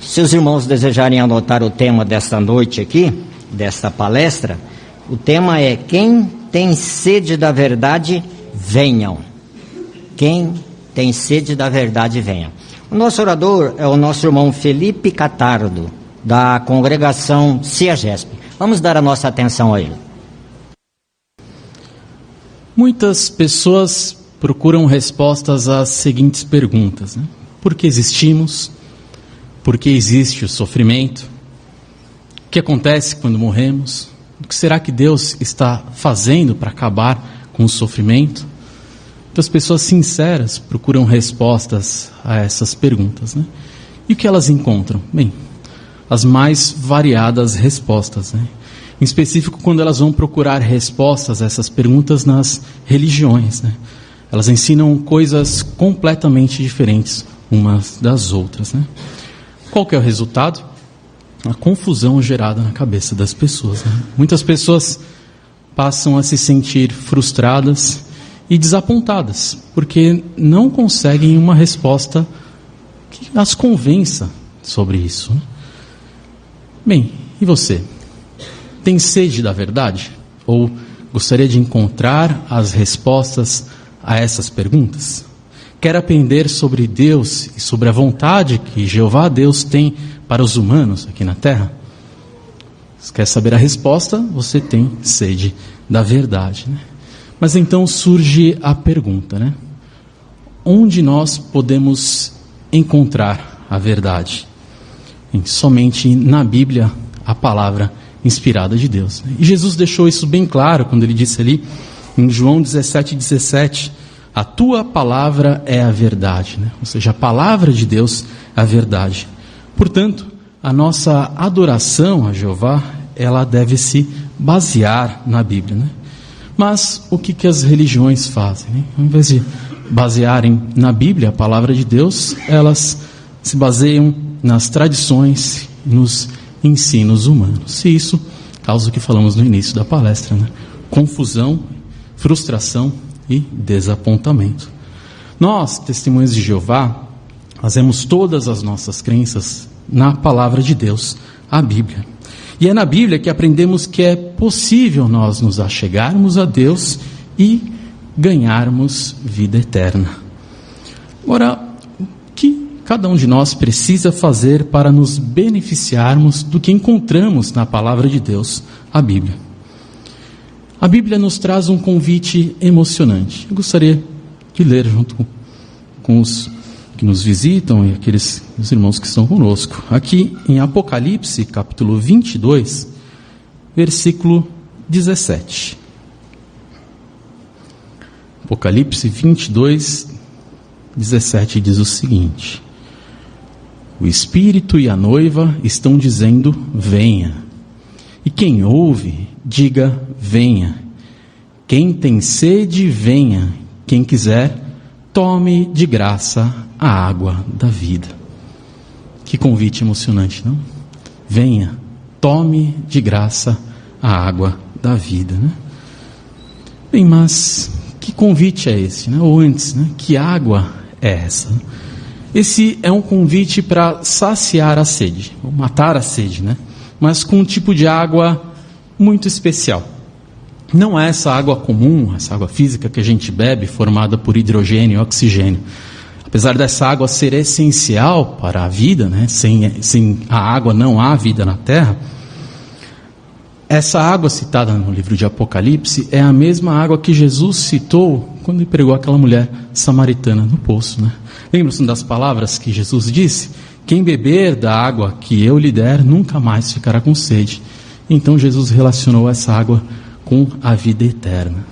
Se os irmãos desejarem anotar o tema desta noite aqui, desta palestra, o tema é: quem tem sede da verdade, venham. Quem tem sede da verdade, venham. O nosso orador é o nosso irmão Felipe Catardo, da congregação CIAGESP. Vamos dar a nossa atenção a ele. Muitas pessoas procuram respostas às seguintes perguntas, né? Por que existimos? Por que existe o sofrimento? O que acontece quando morremos? O que será que Deus está fazendo para acabar com o sofrimento? Muitas pessoas sinceras procuram respostas a essas perguntas, né? E o que elas encontram? Bem, as mais variadas respostas, né? Em específico, quando elas vão procurar respostas a essas perguntas nas religiões, né? Elas ensinam coisas completamente diferentes umas das outras, né? Qual que é o resultado? A confusão gerada na cabeça das pessoas, né? Muitas pessoas passam a se sentir frustradas e desapontadas, porque não conseguem uma resposta que as convença sobre isso, né? Bem, e você? Tem sede da verdade? Ou gostaria de encontrar as respostas a essas perguntas? Quer aprender sobre Deus e sobre a vontade que Jeová Deus tem para os humanos aqui na terra? Se quer saber a resposta, você tem sede da verdade, né? Mas então surge a pergunta, né? Onde nós podemos encontrar a verdade? Somente na Bíblia, a palavra inspirada de Deus. E Jesus deixou isso bem claro quando ele disse ali em João 17:17, a tua palavra é a verdade, né? Ou seja, a palavra de Deus é a verdade. Portanto, a nossa adoração a Jeová, ela deve se basear na Bíblia, né? Mas o que as religiões fazem, né? Ao invés de basearem na Bíblia, a palavra de Deus, elas se baseiam nas tradições, nos ensinos humanos. E isso causa o que falamos no início da palestra, né? Confusão, frustração e desapontamento. Nós, testemunhas de Jeová, fazemos todas as nossas crenças na palavra de Deus, a Bíblia. E é na Bíblia que aprendemos que é possível nós nos achegarmos a Deus e ganharmos vida eterna. Agora, o que cada um de nós precisa fazer para nos beneficiarmos do que encontramos na palavra de Deus, a Bíblia? A Bíblia nos traz um convite emocionante. Eu gostaria de ler junto com os que nos visitam e aqueles os irmãos que estão conosco. Aqui em Apocalipse, capítulo 22, versículo 17. Apocalipse 22, 17 diz o seguinte: o Espírito e a noiva estão dizendo, venha. E quem ouve, diga, venha. Quem tem sede, venha. Quem quiser, tome de graça a água da vida. Que convite emocionante, não? Venha, tome de graça a água da vida, né? Bem, mas que convite é esse, né? Ou antes, né? Que água é essa? Esse é um convite para saciar a sede, ou matar a sede, né? Mas com um tipo de água muito especial. Não é essa água comum, essa água física que a gente bebe, formada por hidrogênio e oxigênio. Apesar dessa água ser essencial para a vida, né? Sem a água não há vida na Terra. Essa água citada no livro de Apocalipse é a mesma água que Jesus citou quando ele pregou aquela mulher samaritana no poço, né? Lembram-se das palavras que Jesus disse? Quem beber da água que eu lhe der, nunca mais ficará com sede. Então Jesus relacionou essa água com a vida eterna.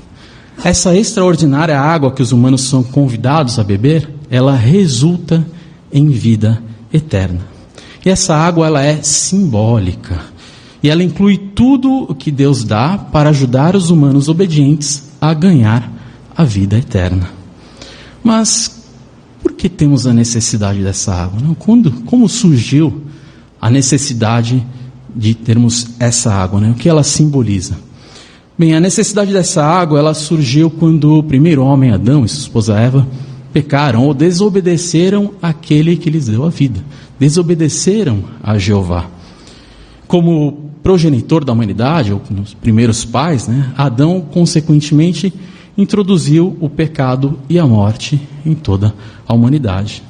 Essa extraordinária água que os humanos são convidados a beber, ela resulta em vida eterna. E essa água, ela é simbólica. E ela inclui tudo o que Deus dá para ajudar os humanos obedientes a ganhar a vida eterna. Mas por que temos a necessidade dessa água? Como surgiu a necessidade de termos essa água, né? O que ela simboliza? Bem, a necessidade dessa água, ela surgiu quando o primeiro homem, Adão, e sua esposa Eva, pecaram ou desobedeceram àquele que lhes deu a vida. Desobedeceram a Jeová. Como progenitor da humanidade, ou nos primeiros pais, Adão, consequentemente, introduziu o pecado e a morte em toda a humanidade.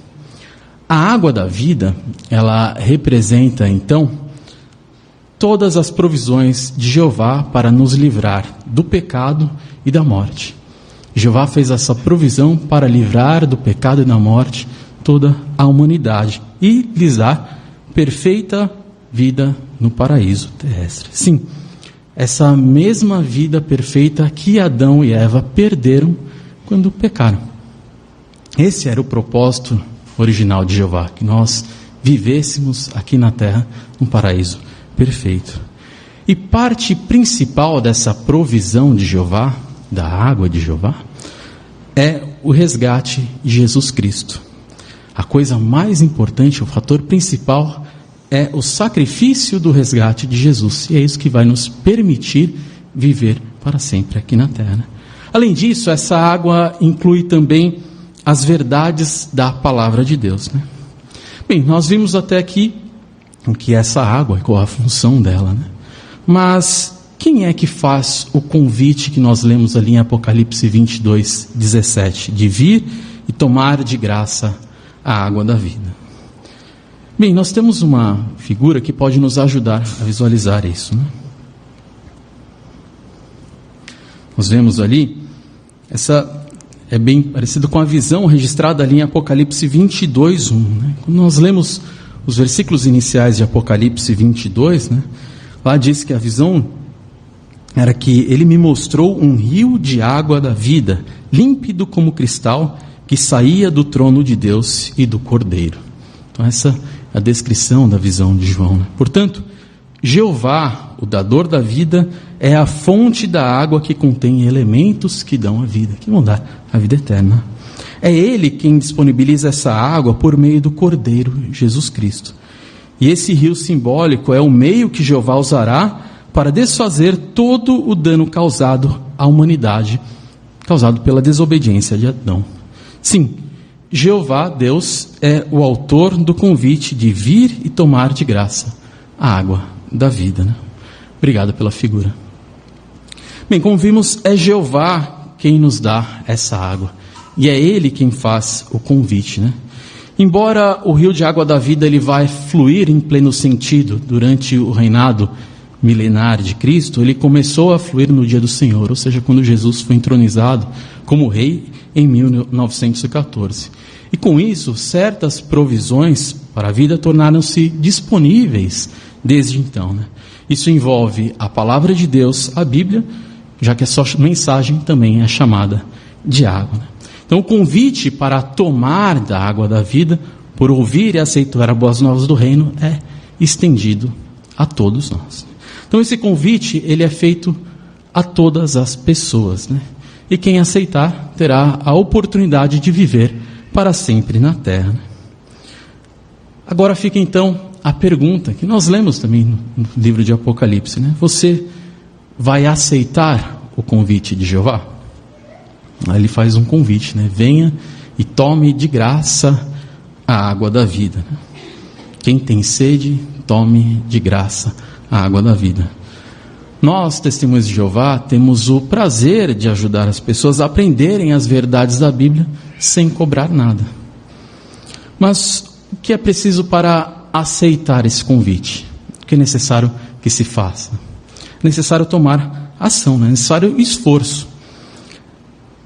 A água da vida, ela representa, então, todas as provisões de Jeová para nos livrar do pecado e da morte. Jeová fez essa provisão para livrar do pecado e da morte toda a humanidade e lhes dar perfeita vida no paraíso terrestre. Sim, essa mesma vida perfeita que Adão e Eva perderam quando pecaram. Esse era o propósito original de Jeová, que nós vivêssemos aqui na terra um paraíso perfeito. E parte principal dessa provisão de Jeová, da água de Jeová, é o resgate de Jesus Cristo. A coisa mais importante, o fator principal, é o sacrifício do resgate de Jesus. E é isso que vai nos permitir viver para sempre aqui na terra. Além disso, essa água inclui também as verdades da palavra de Deus. Bem, nós vimos até aqui o que é essa água e qual a função dela. Mas quem é que faz o convite que nós lemos ali em Apocalipse 22, 17, de vir e tomar de graça a água da vida? Bem, nós temos uma figura que pode nos ajudar a visualizar isso. Nós vemos ali, essa é bem parecido com a visão registrada ali em Apocalipse 22, 1. Quando nós lemos os versículos iniciais de Apocalipse 22, lá diz que a visão era que ele me mostrou um rio de água da vida, límpido como cristal, que saía do trono de Deus e do Cordeiro. Então essa é a descrição da visão de João. Portanto, Jeová, o dador da vida, é a fonte da água que contém elementos que dão a vida, que vão dar a vida eterna. É Ele quem disponibiliza essa água por meio do Cordeiro, Jesus Cristo. E esse rio simbólico é o meio que Jeová usará para desfazer todo o dano causado à humanidade, causado pela desobediência de Adão. Sim, Jeová, Deus, é o autor do convite de vir e tomar de graça a água da vida. Obrigado pela figura. Bem, como vimos, é Jeová quem nos dá essa água. E é Ele quem faz o convite. Embora o rio de água da vida ele vai fluir em pleno sentido durante o reinado milenar de Cristo, ele começou a fluir no dia do Senhor, ou seja, quando Jesus foi entronizado como rei em 1914. E com isso, certas provisões para a vida tornaram-se disponíveis desde então. Isso envolve a palavra de Deus, a Bíblia, já que a sua mensagem também é chamada de água. Então o convite para tomar da água da vida, por ouvir e aceitar as boas novas do reino, é estendido a todos nós. Então esse convite ele é feito a todas as pessoas, E quem aceitar terá a oportunidade de viver para sempre na terra. Agora fica então a pergunta que nós lemos também no livro de Apocalipse, Você vai aceitar o convite de Jeová? Aí ele faz um convite, Venha e tome de graça a água da vida. Quem tem sede, tome de graça a água da vida. Nós, testemunhas de Jeová, temos o prazer de ajudar as pessoas a aprenderem as verdades da Bíblia sem cobrar nada. Mas o que é preciso para aceitar esse convite? O que é necessário que se faça? É necessário tomar ação, é necessário esforço.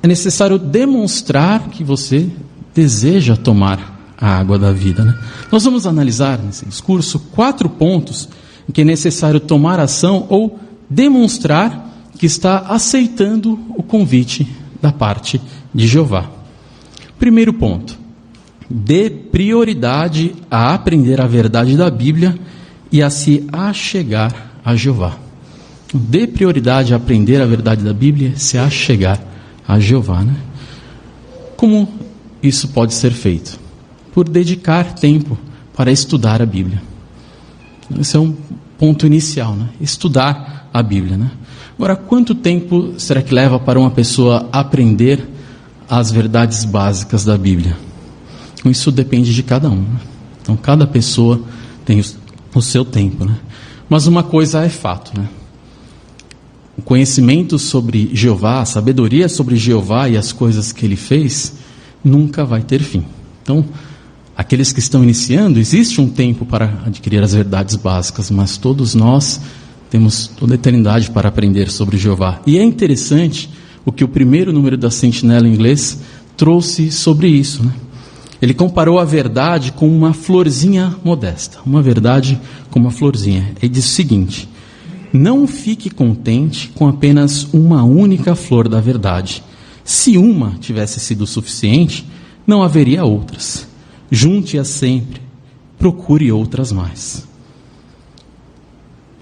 É necessário demonstrar que você deseja tomar a água da vida. Nós vamos analisar nesse discurso 4 pontos em que é necessário tomar ação ou demonstrar que está aceitando o convite da parte de Jeová. Primeiro ponto: dê prioridade a aprender a verdade da Bíblia e a se achegar a Jeová. Dê prioridade a aprender a verdade da Bíblia e se achegar a Jeová. Como isso pode ser feito? Por dedicar tempo para estudar a Bíblia. Esse é um ponto inicial, Estudar a Bíblia. Agora, quanto tempo será que leva para uma pessoa aprender as verdades básicas da Bíblia? Isso depende de cada um, né? Então, cada pessoa tem o seu tempo, né? Mas uma coisa é fato, né? O conhecimento sobre Jeová, a sabedoria sobre Jeová e as coisas que Ele fez, nunca vai ter fim. Então, aqueles que estão iniciando, existe um tempo para adquirir as verdades básicas, mas todos nós temos toda a eternidade para aprender sobre Jeová. E é interessante o que o primeiro número da Sentinela em inglês trouxe sobre isso, né? Ele comparou a verdade com uma florzinha modesta. Uma verdade com uma florzinha. Ele diz o seguinte: não fique contente com apenas uma única flor da verdade. Se uma tivesse sido suficiente, não haveria outras. Junte-as sempre, procure outras mais.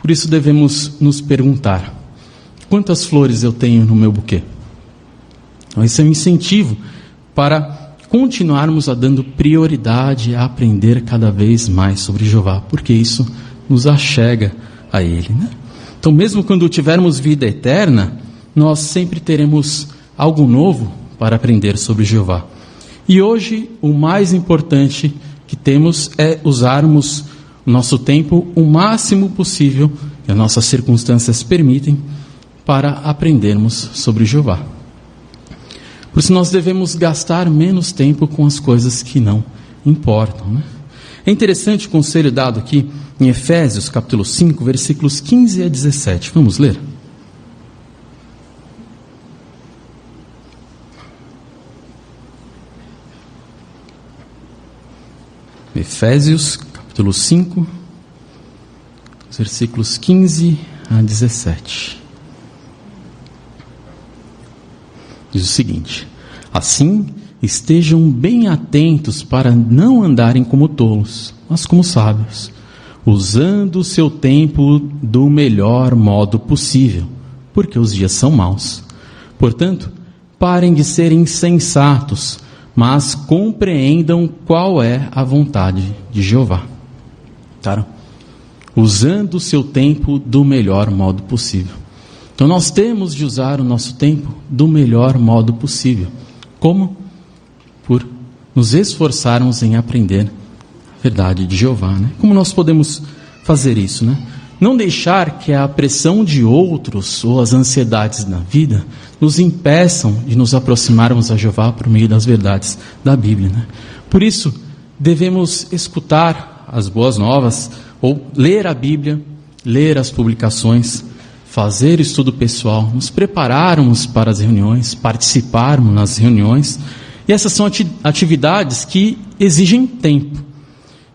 Por isso devemos nos perguntar: quantas flores eu tenho no meu buquê? Esse é um incentivo para continuarmos a dando prioridade a aprender cada vez mais sobre Jeová, porque isso nos achega a Ele, né? Então, mesmo quando tivermos vida eterna, nós sempre teremos algo novo para aprender sobre Jeová. E hoje, o mais importante que temos é usarmos o nosso tempo o máximo possível, que as nossas circunstâncias permitem, para aprendermos sobre Jeová. Por isso nós devemos gastar menos tempo com as coisas que não importam, né? É interessante o conselho dado aqui em Efésios capítulo 5, versículos 15 a 17. Vamos ler? Efésios capítulo 5, versículos 15 a 17. Diz o seguinte: assim, estejam bem atentos para não andarem como tolos, mas como sábios, usando o seu tempo do melhor modo possível, porque os dias são maus. Portanto, parem de ser insensatos, mas compreendam qual é a vontade de Jeová. Tá? Usando o seu tempo do melhor modo possível. Então nós temos de usar o nosso tempo do melhor modo possível. Como? Por nos esforçarmos em aprender a verdade de Jeová, né? Como nós podemos fazer isso, né? Não deixar que a pressão de outros ou as ansiedades na vida nos impeçam de nos aproximarmos a Jeová por meio das verdades da Bíblia, né? Por isso, devemos escutar as boas novas, ou ler a Bíblia, ler as publicações, fazer estudo pessoal, nos prepararmos para as reuniões, participarmos nas reuniões. E essas são atividades que exigem tempo.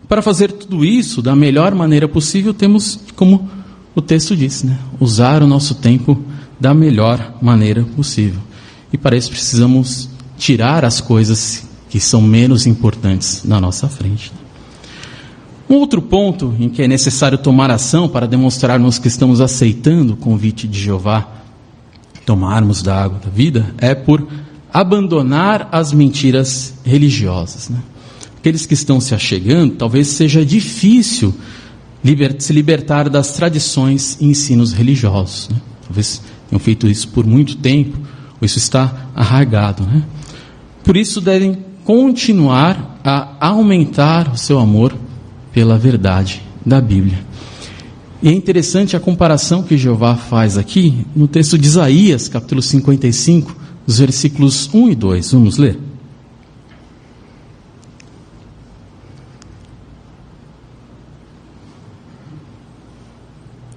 Para fazer tudo isso da melhor maneira possível, temos, como o texto diz, né? Usar o nosso tempo da melhor maneira possível. E para isso precisamos tirar as coisas que são menos importantes na nossa frente. Um outro ponto em que é necessário tomar ação para demonstrarmos que estamos aceitando o convite de Jeová, tomarmos da água da vida, é por abandonar as mentiras religiosas, né? Aqueles que estão se achegando, talvez seja difícil se libertar das tradições e ensinos religiosos, né? Talvez tenham feito isso por muito tempo, ou isso está arraigado, né? Por isso devem continuar a aumentar o seu amor pela verdade da Bíblia. E é interessante a comparação que Jeová faz aqui no texto de Isaías, capítulo 55, os versículos 1 e 2. Vamos ler?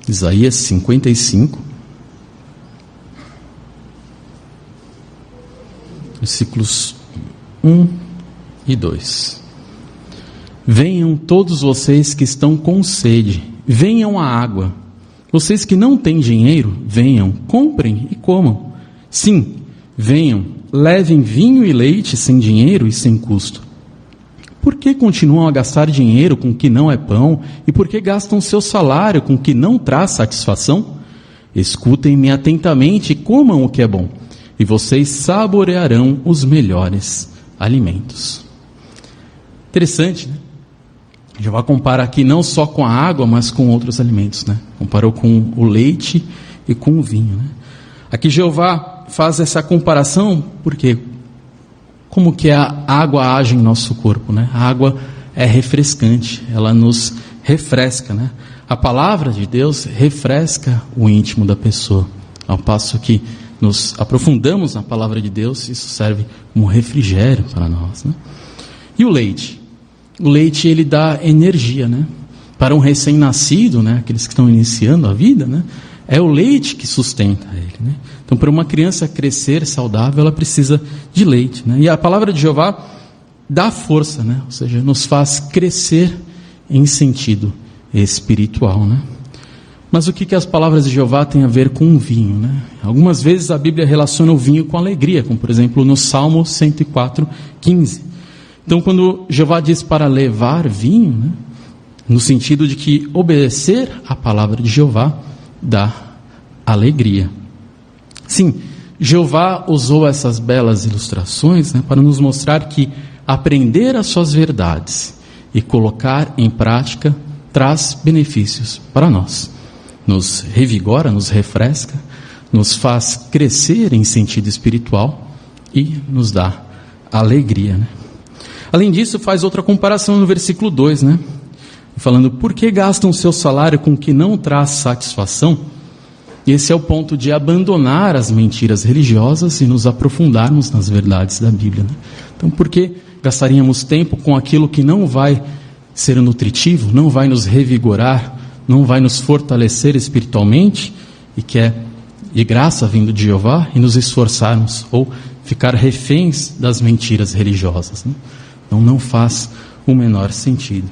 Isaías 55, versículos 1 e 2. Venham todos vocês que estão com sede, venham à água. Vocês que não têm dinheiro, venham, comprem e comam. Sim, venham, levem vinho e leite sem dinheiro e sem custo. Por que continuam a gastar dinheiro com o que não é pão? E por que gastam seu salário com o que não traz satisfação? Escutem-me atentamente e comam o que é bom, e vocês saborearão os melhores alimentos. Interessante, né? Jeová compara aqui não só com a água, mas com outros alimentos, né? Comparou com o leite e com o vinho, né? Aqui Jeová faz essa comparação porque como que a água age em nosso corpo, né? A água é refrescante, ela nos refresca, né? A palavra de Deus refresca o íntimo da pessoa, ao passo que nos aprofundamos na palavra de Deus, isso serve como refrigério para nós, né? E o leite? O leite, ele dá energia, né? Para um recém-nascido, né? Aqueles que estão iniciando a vida, né? É o leite que sustenta ele, né? Então, para uma criança crescer saudável, ela precisa de leite, né? E a palavra de Jeová dá força, né? Ou seja, nos faz crescer em sentido espiritual, né? Mas o que as palavras de Jeová têm a ver com o vinho, né? Algumas vezes a Bíblia relaciona o vinho com alegria, como por exemplo no Salmo 104:15. Então, quando Jeová diz para levar vinho, né? No sentido de que obedecer à palavra de Jeová dá alegria. Sim, Jeová usou essas belas ilustrações, né, para nos mostrar que aprender as suas verdades e colocar em prática traz benefícios para nós. Nos revigora, nos refresca, nos faz crescer em sentido espiritual e nos dá alegria, né? Além disso, faz outra comparação no versículo 2, né? Falando, por que gastam o seu salário com o que não traz satisfação? E esse é o ponto de abandonar as mentiras religiosas e nos aprofundarmos nas verdades da Bíblia, né? Então, por que gastaríamos tempo com aquilo que não vai ser nutritivo, não vai nos revigorar, não vai nos fortalecer espiritualmente, e que é de graça vindo de Jeová, e nos esforçarmos ou ficar reféns das mentiras religiosas, né? Então, não faz o menor sentido.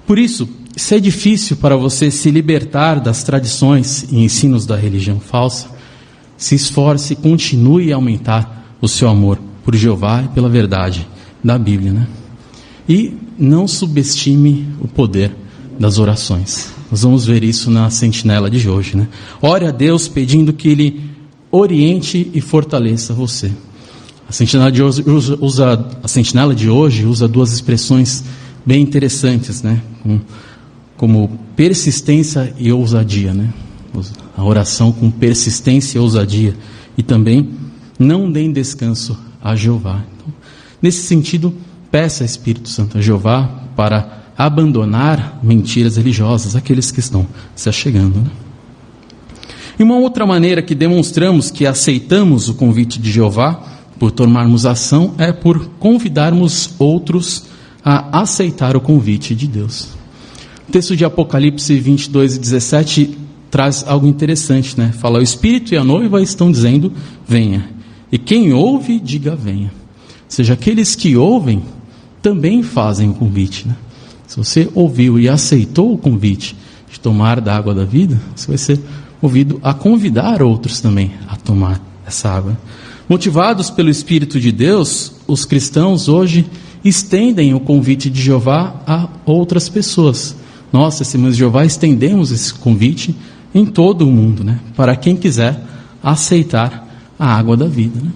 Por isso, se é difícil para você se libertar das tradições e ensinos da religião falsa, se esforce e continue a aumentar o seu amor por Jeová e pela verdade da Bíblia, né? E não subestime o poder das orações. Nós vamos ver isso na sentinela de hoje, né? Ore a Deus pedindo que Ele oriente e fortaleça você. A sentinela de hoje usa duas expressões bem interessantes, né? Como persistência e ousadia, né? A oração com persistência e ousadia. E também, não deem descanso a Jeová. Então, nesse sentido, peça ao Espírito Santo a Jeová para abandonar mentiras religiosas, aqueles que estão se achegando, né? E uma outra maneira que demonstramos que aceitamos o convite de Jeová por tomarmos ação é por convidarmos outros a aceitar o convite de Deus. O texto de Apocalipse 22:17 traz algo interessante, né? Fala, o Espírito e a noiva estão dizendo, venha. E quem ouve, diga, venha. Ou seja, aqueles que ouvem também fazem o convite, né? Se você ouviu e aceitou o convite de tomar da água da vida, você vai ser ouvido a convidar outros também a tomar essa água. Motivados pelo Espírito de Deus, os cristãos hoje estendem o convite de Jeová a outras pessoas. Nós, Testemunhas de Jeová, estendemos esse convite em todo o mundo, né? Para quem quiser aceitar a água da vida, né?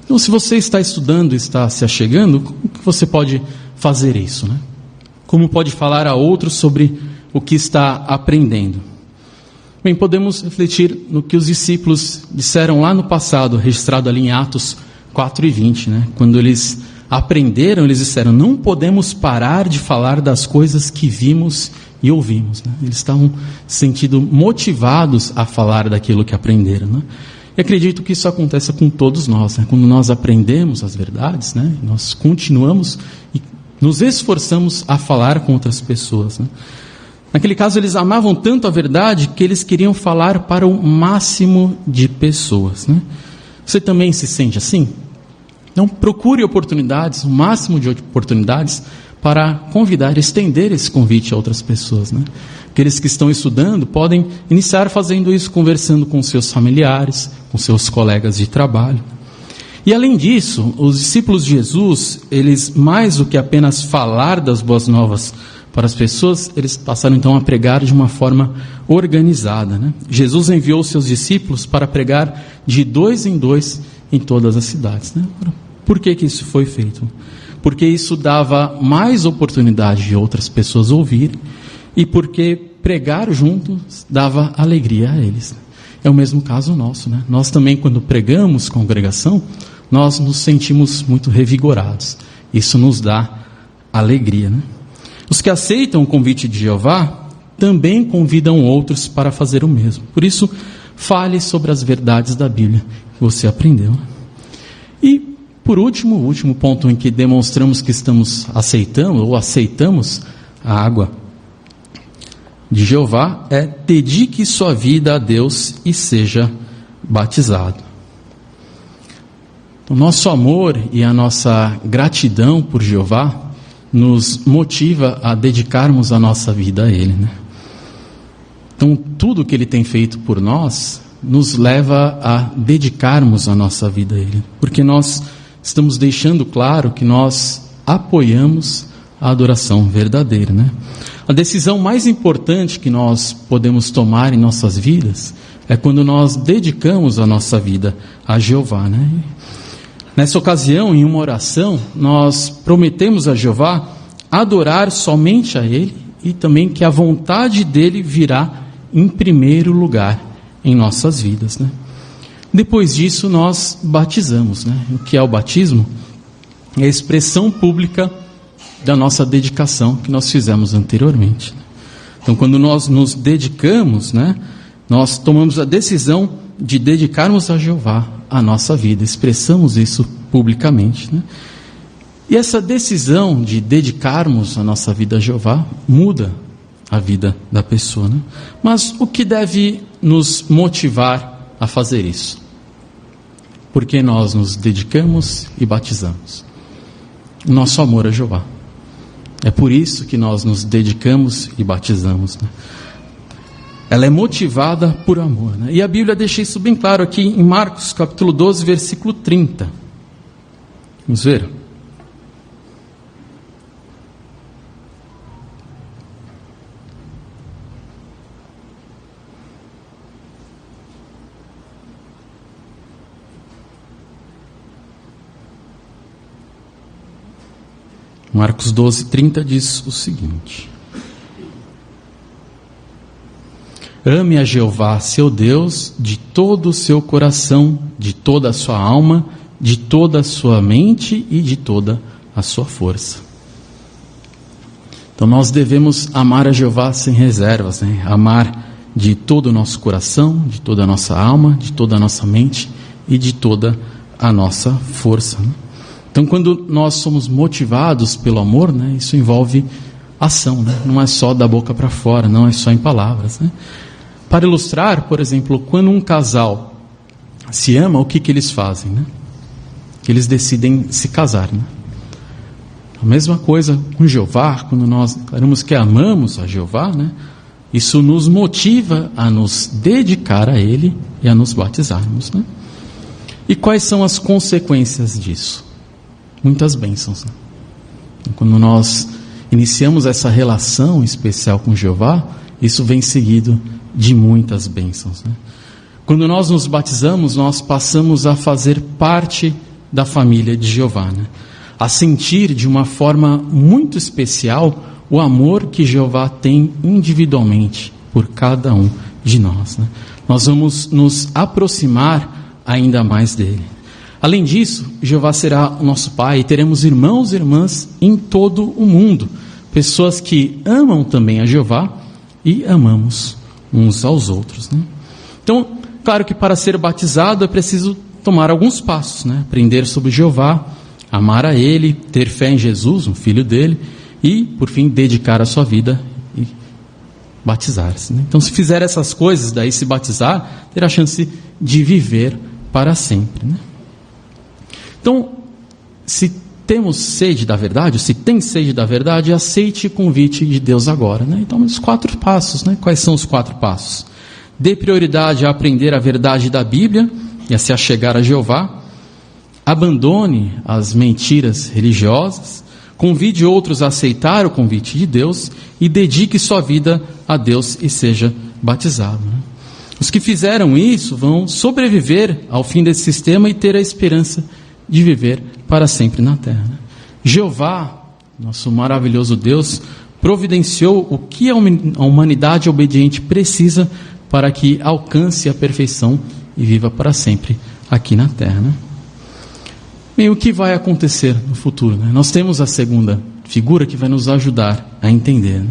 Então, se você está estudando e está se achegando, como que você pode fazer isso, né? Como pode falar a outros sobre o que está aprendendo? Bem, podemos refletir no que os discípulos disseram lá no passado, registrado ali em Atos 4:20, né? Quando eles aprenderam, eles disseram, não podemos parar de falar das coisas que vimos e ouvimos, né? Eles estavam se sentindo motivados a falar daquilo que aprenderam, né? E acredito que isso acontece com todos nós, né? Quando nós aprendemos as verdades, né? Nós continuamos e nos esforçamos a falar com outras pessoas, né? Naquele caso, eles amavam tanto a verdade que eles queriam falar para o máximo de pessoas, né? Você também se sente assim? Então, procure oportunidades, o máximo de oportunidades, para convidar, estender esse convite a outras pessoas, né? Aqueles que estão estudando podem iniciar fazendo isso, conversando com seus familiares, com seus colegas de trabalho. E além disso, os discípulos de Jesus, eles mais do que apenas falar das boas novas para as pessoas, eles passaram então a pregar de uma forma organizada, né? Jesus enviou seus discípulos para pregar de 2 em 2 em todas as cidades, né? Por que isso foi feito? Porque isso dava mais oportunidade de outras pessoas ouvirem e porque pregar juntos dava alegria a eles. É o mesmo caso nosso, né? Nós também, quando pregamos congregação, nós nos sentimos muito revigorados. Isso nos dá alegria, né? Os que aceitam o convite de Jeová também convidam outros para fazer o mesmo. Por isso, fale sobre as verdades da Bíblia que você aprendeu. E, por último, o último ponto em que demonstramos que estamos aceitamos a água de Jeová é: dedique sua vida a Deus e seja batizado. O nosso amor e a nossa gratidão por Jeová nos motiva a dedicarmos a nossa vida a Ele, né? Então, tudo que Ele tem feito por nós nos leva a dedicarmos a nossa vida a Ele, porque nós estamos deixando claro que nós apoiamos a adoração verdadeira, né? A decisão mais importante que nós podemos tomar em nossas vidas é quando nós dedicamos a nossa vida a Jeová, né? Nessa ocasião, em uma oração, nós prometemos a Jeová adorar somente a Ele e também que a vontade dEle virá em primeiro lugar em nossas vidas, né? Depois disso, nós batizamos, né? O que é o batismo? É a expressão pública da nossa dedicação que nós fizemos anteriormente. Então, quando nós nos dedicamos, né, nós tomamos a decisão de dedicarmos a Jeová a nossa vida, expressamos isso publicamente, né? E essa decisão de dedicarmos a nossa vida a Jeová muda a vida da pessoa, né? Mas o que deve nos motivar a fazer isso? Porque nós nos dedicamos e batizamos. Nosso amor a Jeová. É por isso que nós nos dedicamos e batizamos, né? Ela é motivada por amor, né? E a Bíblia deixa isso bem claro aqui em Marcos capítulo 12, versículo 30. Vamos ver? Marcos 12, 30 diz o seguinte: ame a Jeová, seu Deus, de todo o seu coração, de toda a sua alma, de toda a sua mente e de toda a sua força. Então nós devemos amar a Jeová sem reservas, né? Amar de todo o nosso coração, de toda a nossa alma, de toda a nossa mente e de toda a nossa força, né? Então, quando nós somos motivados pelo amor, né, isso envolve ação, né? Não é só da boca para fora, não é só em palavras, né? Para ilustrar, por exemplo, quando um casal se ama, o que eles fazem, né? Eles decidem se casar, né? A mesma coisa com Jeová, quando nós declaramos que amamos a Jeová, né? Isso nos motiva a nos dedicar a Ele e a nos batizarmos, né? E quais são as consequências disso? Muitas bênçãos, né? Quando nós iniciamos essa relação especial com Jeová, isso vem seguido de muitas bênçãos, né? Quando nós nos batizamos, nós passamos a fazer parte da família de Jeová, né? A sentir de uma forma muito especial o amor que Jeová tem individualmente por cada um de nós, né? Nós vamos nos aproximar ainda mais dele. Além disso, Jeová será o nosso Pai e teremos irmãos e irmãs em todo o mundo, pessoas que amam também a Jeová e amamos uns aos outros, né? Então, claro que para ser batizado é preciso tomar alguns passos, né? Aprender sobre Jeová, amar a Ele, ter fé em Jesus, um filho dele, e, por fim, dedicar a sua vida e batizar-se, né? Então, se fizer essas coisas, daí se batizar, terá a chance de viver para sempre, né? Então, se temos sede da verdade, se tem sede da verdade, aceite o convite de Deus agora, né? Então, os 4 passos, né? Quais são os 4 passos? Dê prioridade a aprender a verdade da Bíblia e a se achegar a Jeová. Abandone as mentiras religiosas. Convide outros a aceitar o convite de Deus e dedique sua vida a Deus e seja batizado, né? Os que fizeram isso vão sobreviver ao fim desse sistema e ter a esperança de viver para sempre na terra, né? Jeová, nosso maravilhoso Deus, providenciou o que a humanidade obediente precisa para que alcance a perfeição e viva para sempre aqui na terra, né? Bem, o que vai acontecer no futuro, né? Nós temos a segunda figura que vai nos ajudar a entender, né?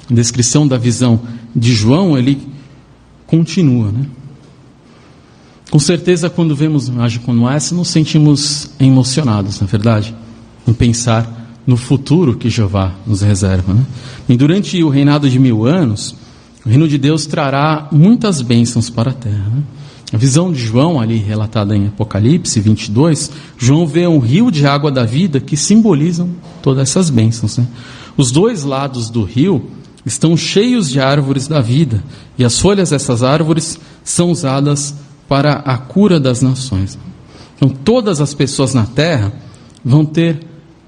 A descrição da visão de João, ele continua, né? Com certeza, quando vemos uma imagem como essa, nos sentimos emocionados, na verdade, em pensar no futuro que Jeová nos reserva, né? E durante o reinado de 1000 anos, o reino de Deus trará muitas bênçãos para a terra, né? A visão de João, ali relatada em Apocalipse 22, João vê um rio de água da vida que simbolizam todas essas bênçãos, né? Os dois lados do rio estão cheios de árvores da vida, e as folhas dessas árvores são usadas para a cura das nações. Então, todas as pessoas na terra vão ter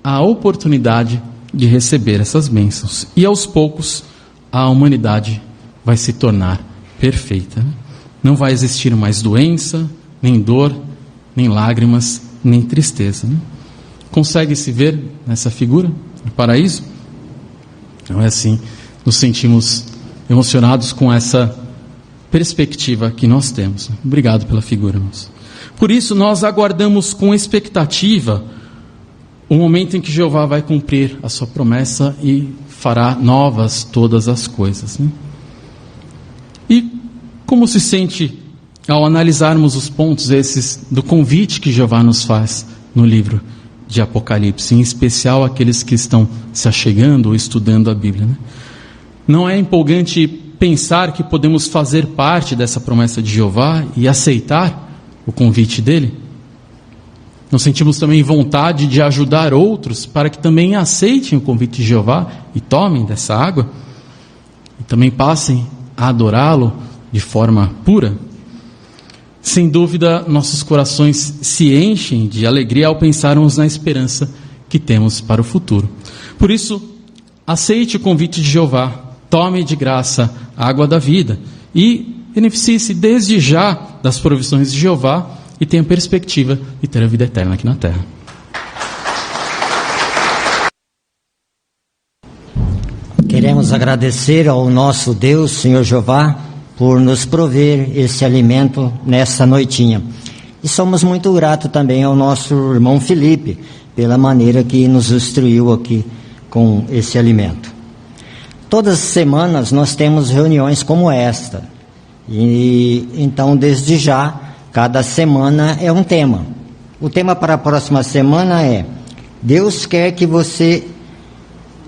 a oportunidade de receber essas bênçãos, e aos poucos a humanidade vai se tornar perfeita, né? Não vai existir mais doença, nem dor, nem lágrimas, nem tristeza, né? Consegue se ver nessa figura do paraíso? Não é assim? Nos sentimos emocionados com essa perspectiva que nós temos. Obrigado pela figura, irmãos. Por isso nós aguardamos com expectativa o momento em que Jeová vai cumprir a sua promessa e fará novas todas as coisas, né? E como se sente ao analisarmos os pontos esses do convite que Jeová nos faz no livro de Apocalipse, em especial aqueles que estão se achegando ou estudando a Bíblia, né? Não é empolgante pensar que podemos fazer parte dessa promessa de Jeová e aceitar o convite dele? Nós sentimos também vontade de ajudar outros para que também aceitem o convite de Jeová e tomem dessa água e também passem a adorá-lo de forma pura? Sem dúvida, nossos corações se enchem de alegria ao pensarmos na esperança que temos para o futuro. Por isso, aceite o convite de Jeová, tome de graça a água da vida e beneficie-se desde já das provisões de Jeová e tenha perspectiva de ter a vida eterna aqui na terra. Queremos agradecer ao nosso Deus, Senhor Jeová, por nos prover esse alimento nessa noitinha. E somos muito gratos também ao nosso irmão Felipe, pela maneira que nos instruiu aqui com esse alimento. Todas as semanas nós temos reuniões como esta. E então, desde já, cada semana é um tema. O tema para a próxima semana é: Deus quer que você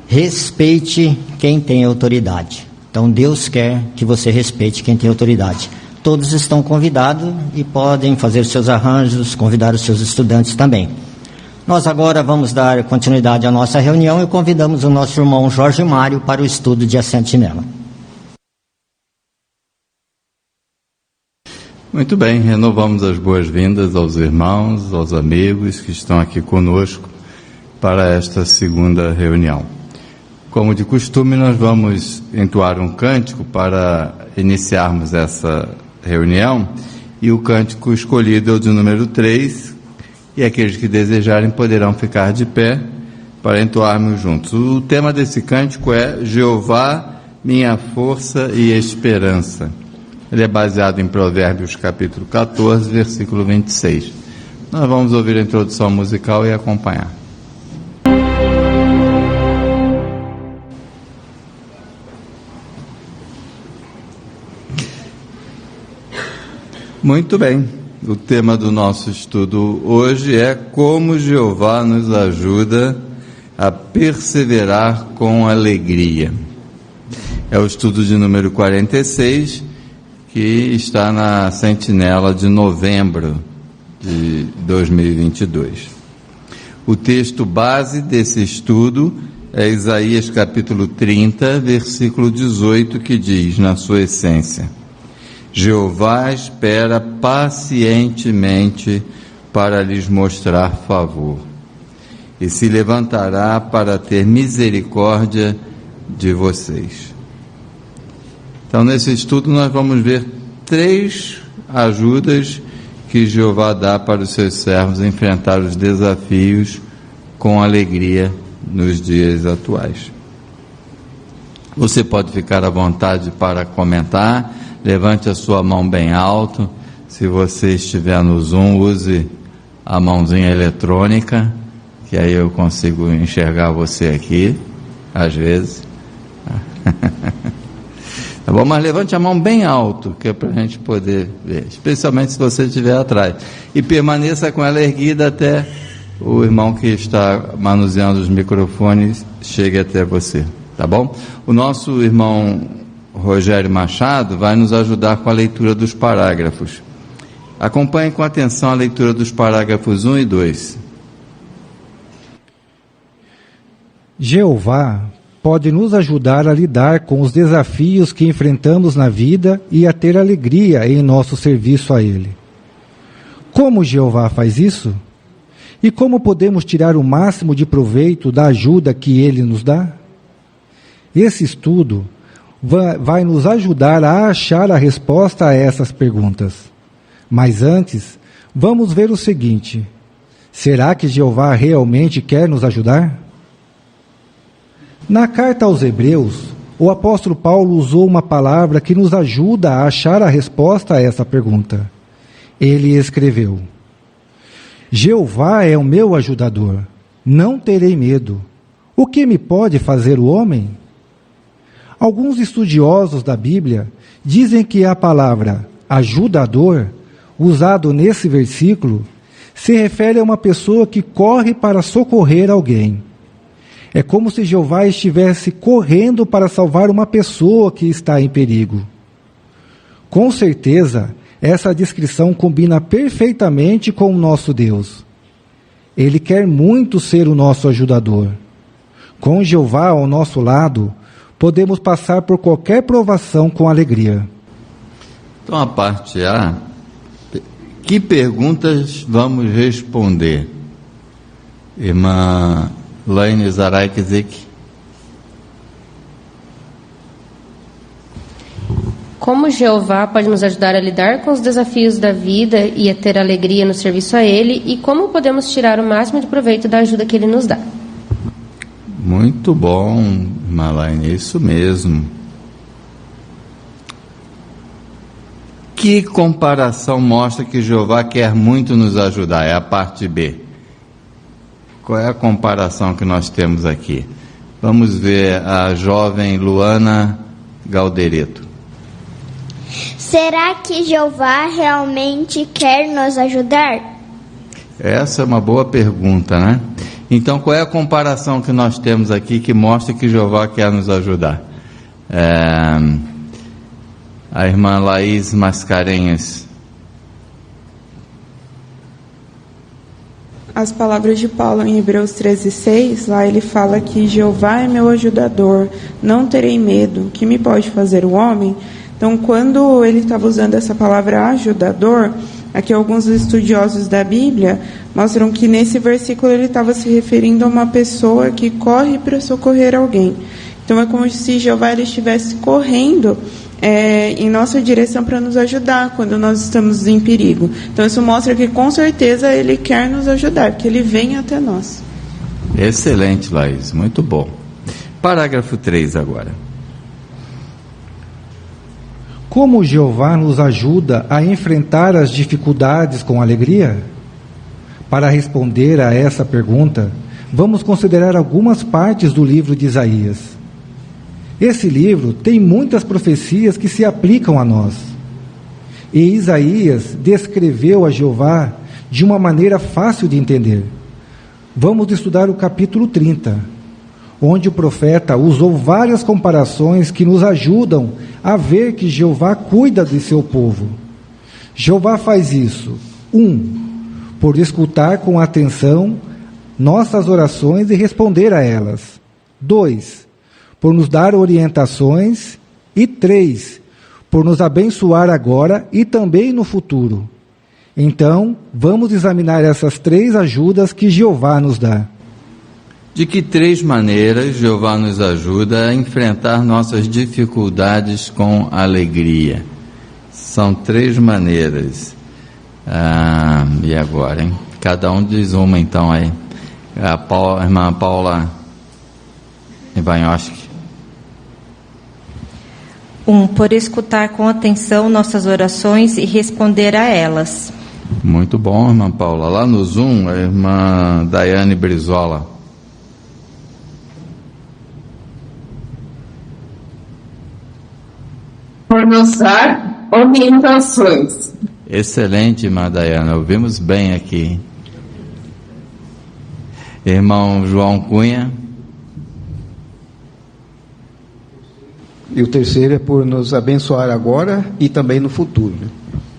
respeite quem tem autoridade. Então, Deus quer que você respeite quem tem autoridade. Todos estão convidados e podem fazer seus arranjos, convidar os seus estudantes também. Nós agora vamos dar continuidade à nossa reunião e convidamos o nosso irmão Jorge Mário para o estudo de A Sentinela. Muito bem, renovamos as boas-vindas aos irmãos, aos amigos que estão aqui conosco para esta segunda reunião. Como de costume, nós vamos entoar um cântico para iniciarmos essa reunião, e o cântico escolhido é o de número 3, e aqueles que desejarem poderão ficar de pé para entoarmos juntos. O tema desse cântico é Jeová, minha força e esperança. Ele é baseado em Provérbios capítulo 14, versículo 26. Nós vamos ouvir a introdução musical e acompanhar. Muito bem, o tema do nosso estudo hoje é como Jeová nos ajuda a perseverar com alegria. É o estudo de número 46, que está na Sentinela de novembro de 2022. O texto base desse estudo é Isaías capítulo 30, versículo 18, que diz, na sua essência: Jeová espera pacientemente para lhes mostrar favor, e se levantará para ter misericórdia de vocês. Então, nesse estudo nós vamos ver 3 ajudas que Jeová dá para os seus servos enfrentar os desafios com alegria nos dias atuais. Você pode ficar à vontade para comentar. Levante a sua mão bem alto. Se você estiver no Zoom, use a mãozinha eletrônica, que aí eu consigo enxergar você aqui, às vezes. Tá bom? Mas levante a mão bem alto, que é para a gente poder ver, especialmente se você estiver atrás. E permaneça com ela erguida até o irmão que está manuseando os microfones chegue até você, tá bom? O nosso irmão Rogério Machado vai nos ajudar com a leitura dos parágrafos. Acompanhe com atenção a leitura dos parágrafos 1 e 2. Jeová pode nos ajudar a lidar com os desafios que enfrentamos na vida e a ter alegria em nosso serviço a Ele. Como Jeová faz isso? E como podemos tirar o máximo de proveito da ajuda que Ele nos dá? Esse estudo vai nos ajudar a achar a resposta a essas perguntas. Mas antes, vamos ver o seguinte: será que Jeová realmente quer nos ajudar? Na carta aos Hebreus, o apóstolo Paulo usou uma palavra que nos ajuda a achar a resposta a essa pergunta. Ele escreveu: Jeová é o meu ajudador, não terei medo. O que me pode fazer o homem? Alguns estudiosos da Bíblia dizem que a palavra ajudador, usado nesse versículo, se refere a uma pessoa que corre para socorrer alguém. É como se Jeová estivesse correndo para salvar uma pessoa que está em perigo. Com certeza, essa descrição combina perfeitamente com o nosso Deus. Ele quer muito ser o nosso ajudador. Com Jeová ao nosso lado, podemos passar por qualquer provação com alegria. Então, a parte A, que perguntas vamos responder? Irmã Laine Zaraikizik. Como Jeová pode nos ajudar a lidar com os desafios da vida e a ter alegria no serviço a Ele, e como podemos tirar o máximo de proveito da ajuda que Ele nos dá? Muito bom, irmã Laine, isso mesmo. Que comparação mostra que Jeová quer muito nos ajudar? É a parte B. Qual é a comparação que nós temos aqui? Vamos ver a jovem Luana Galdereto. Será que Jeová realmente quer nos ajudar? Essa é uma boa pergunta, né? Então, qual é a comparação que nós temos aqui que mostra que Jeová quer nos ajudar? A irmã Laís Mascarenhas. As palavras de Paulo em Hebreus 13:6, lá ele fala que Jeová é meu ajudador, não terei medo, que me pode fazer o homem? Então, quando ele estava usando essa palavra ajudador, aqui alguns estudiosos da Bíblia mostram que nesse versículo ele estava se referindo a uma pessoa que corre para socorrer alguém. Então, é como se Jeová ele estivesse correndo em nossa direção para nos ajudar quando nós estamos em perigo. Então isso mostra que com certeza Ele quer nos ajudar, que Ele vem até nós. Excelente, Laís, muito bom. Parágrafo 3 agora. Como Jeová nos ajuda a enfrentar as dificuldades com alegria? Para responder a essa pergunta, vamos considerar algumas partes do livro de Isaías. Esse livro tem muitas profecias que se aplicam a nós. E Isaías descreveu a Jeová de uma maneira fácil de entender. Vamos estudar o capítulo 30, onde o profeta usou várias comparações que nos ajudam a ver que Jeová cuida de seu povo. Jeová faz isso, 1, por escutar com atenção nossas orações e responder a elas. 2, por nos dar orientações, e 3, por nos abençoar agora e também no futuro. Então, vamos examinar essas 3 ajudas que Jeová nos dá. De que 3 maneiras Jeová nos ajuda a enfrentar nossas dificuldades com alegria? São 3 maneiras. E agora, hein? Cada um diz uma, então, aí. A irmã Paula Ivanhoski. 1. Por escutar com atenção nossas orações e responder a elas. Muito bom, irmã Paula. Lá no Zoom, a irmã Daiane Brizola. Por nos dar orientações. Excelente, irmã Daiane. Ouvimos bem aqui. Irmão João Cunha. E o terceiro é por nos abençoar agora e também no futuro.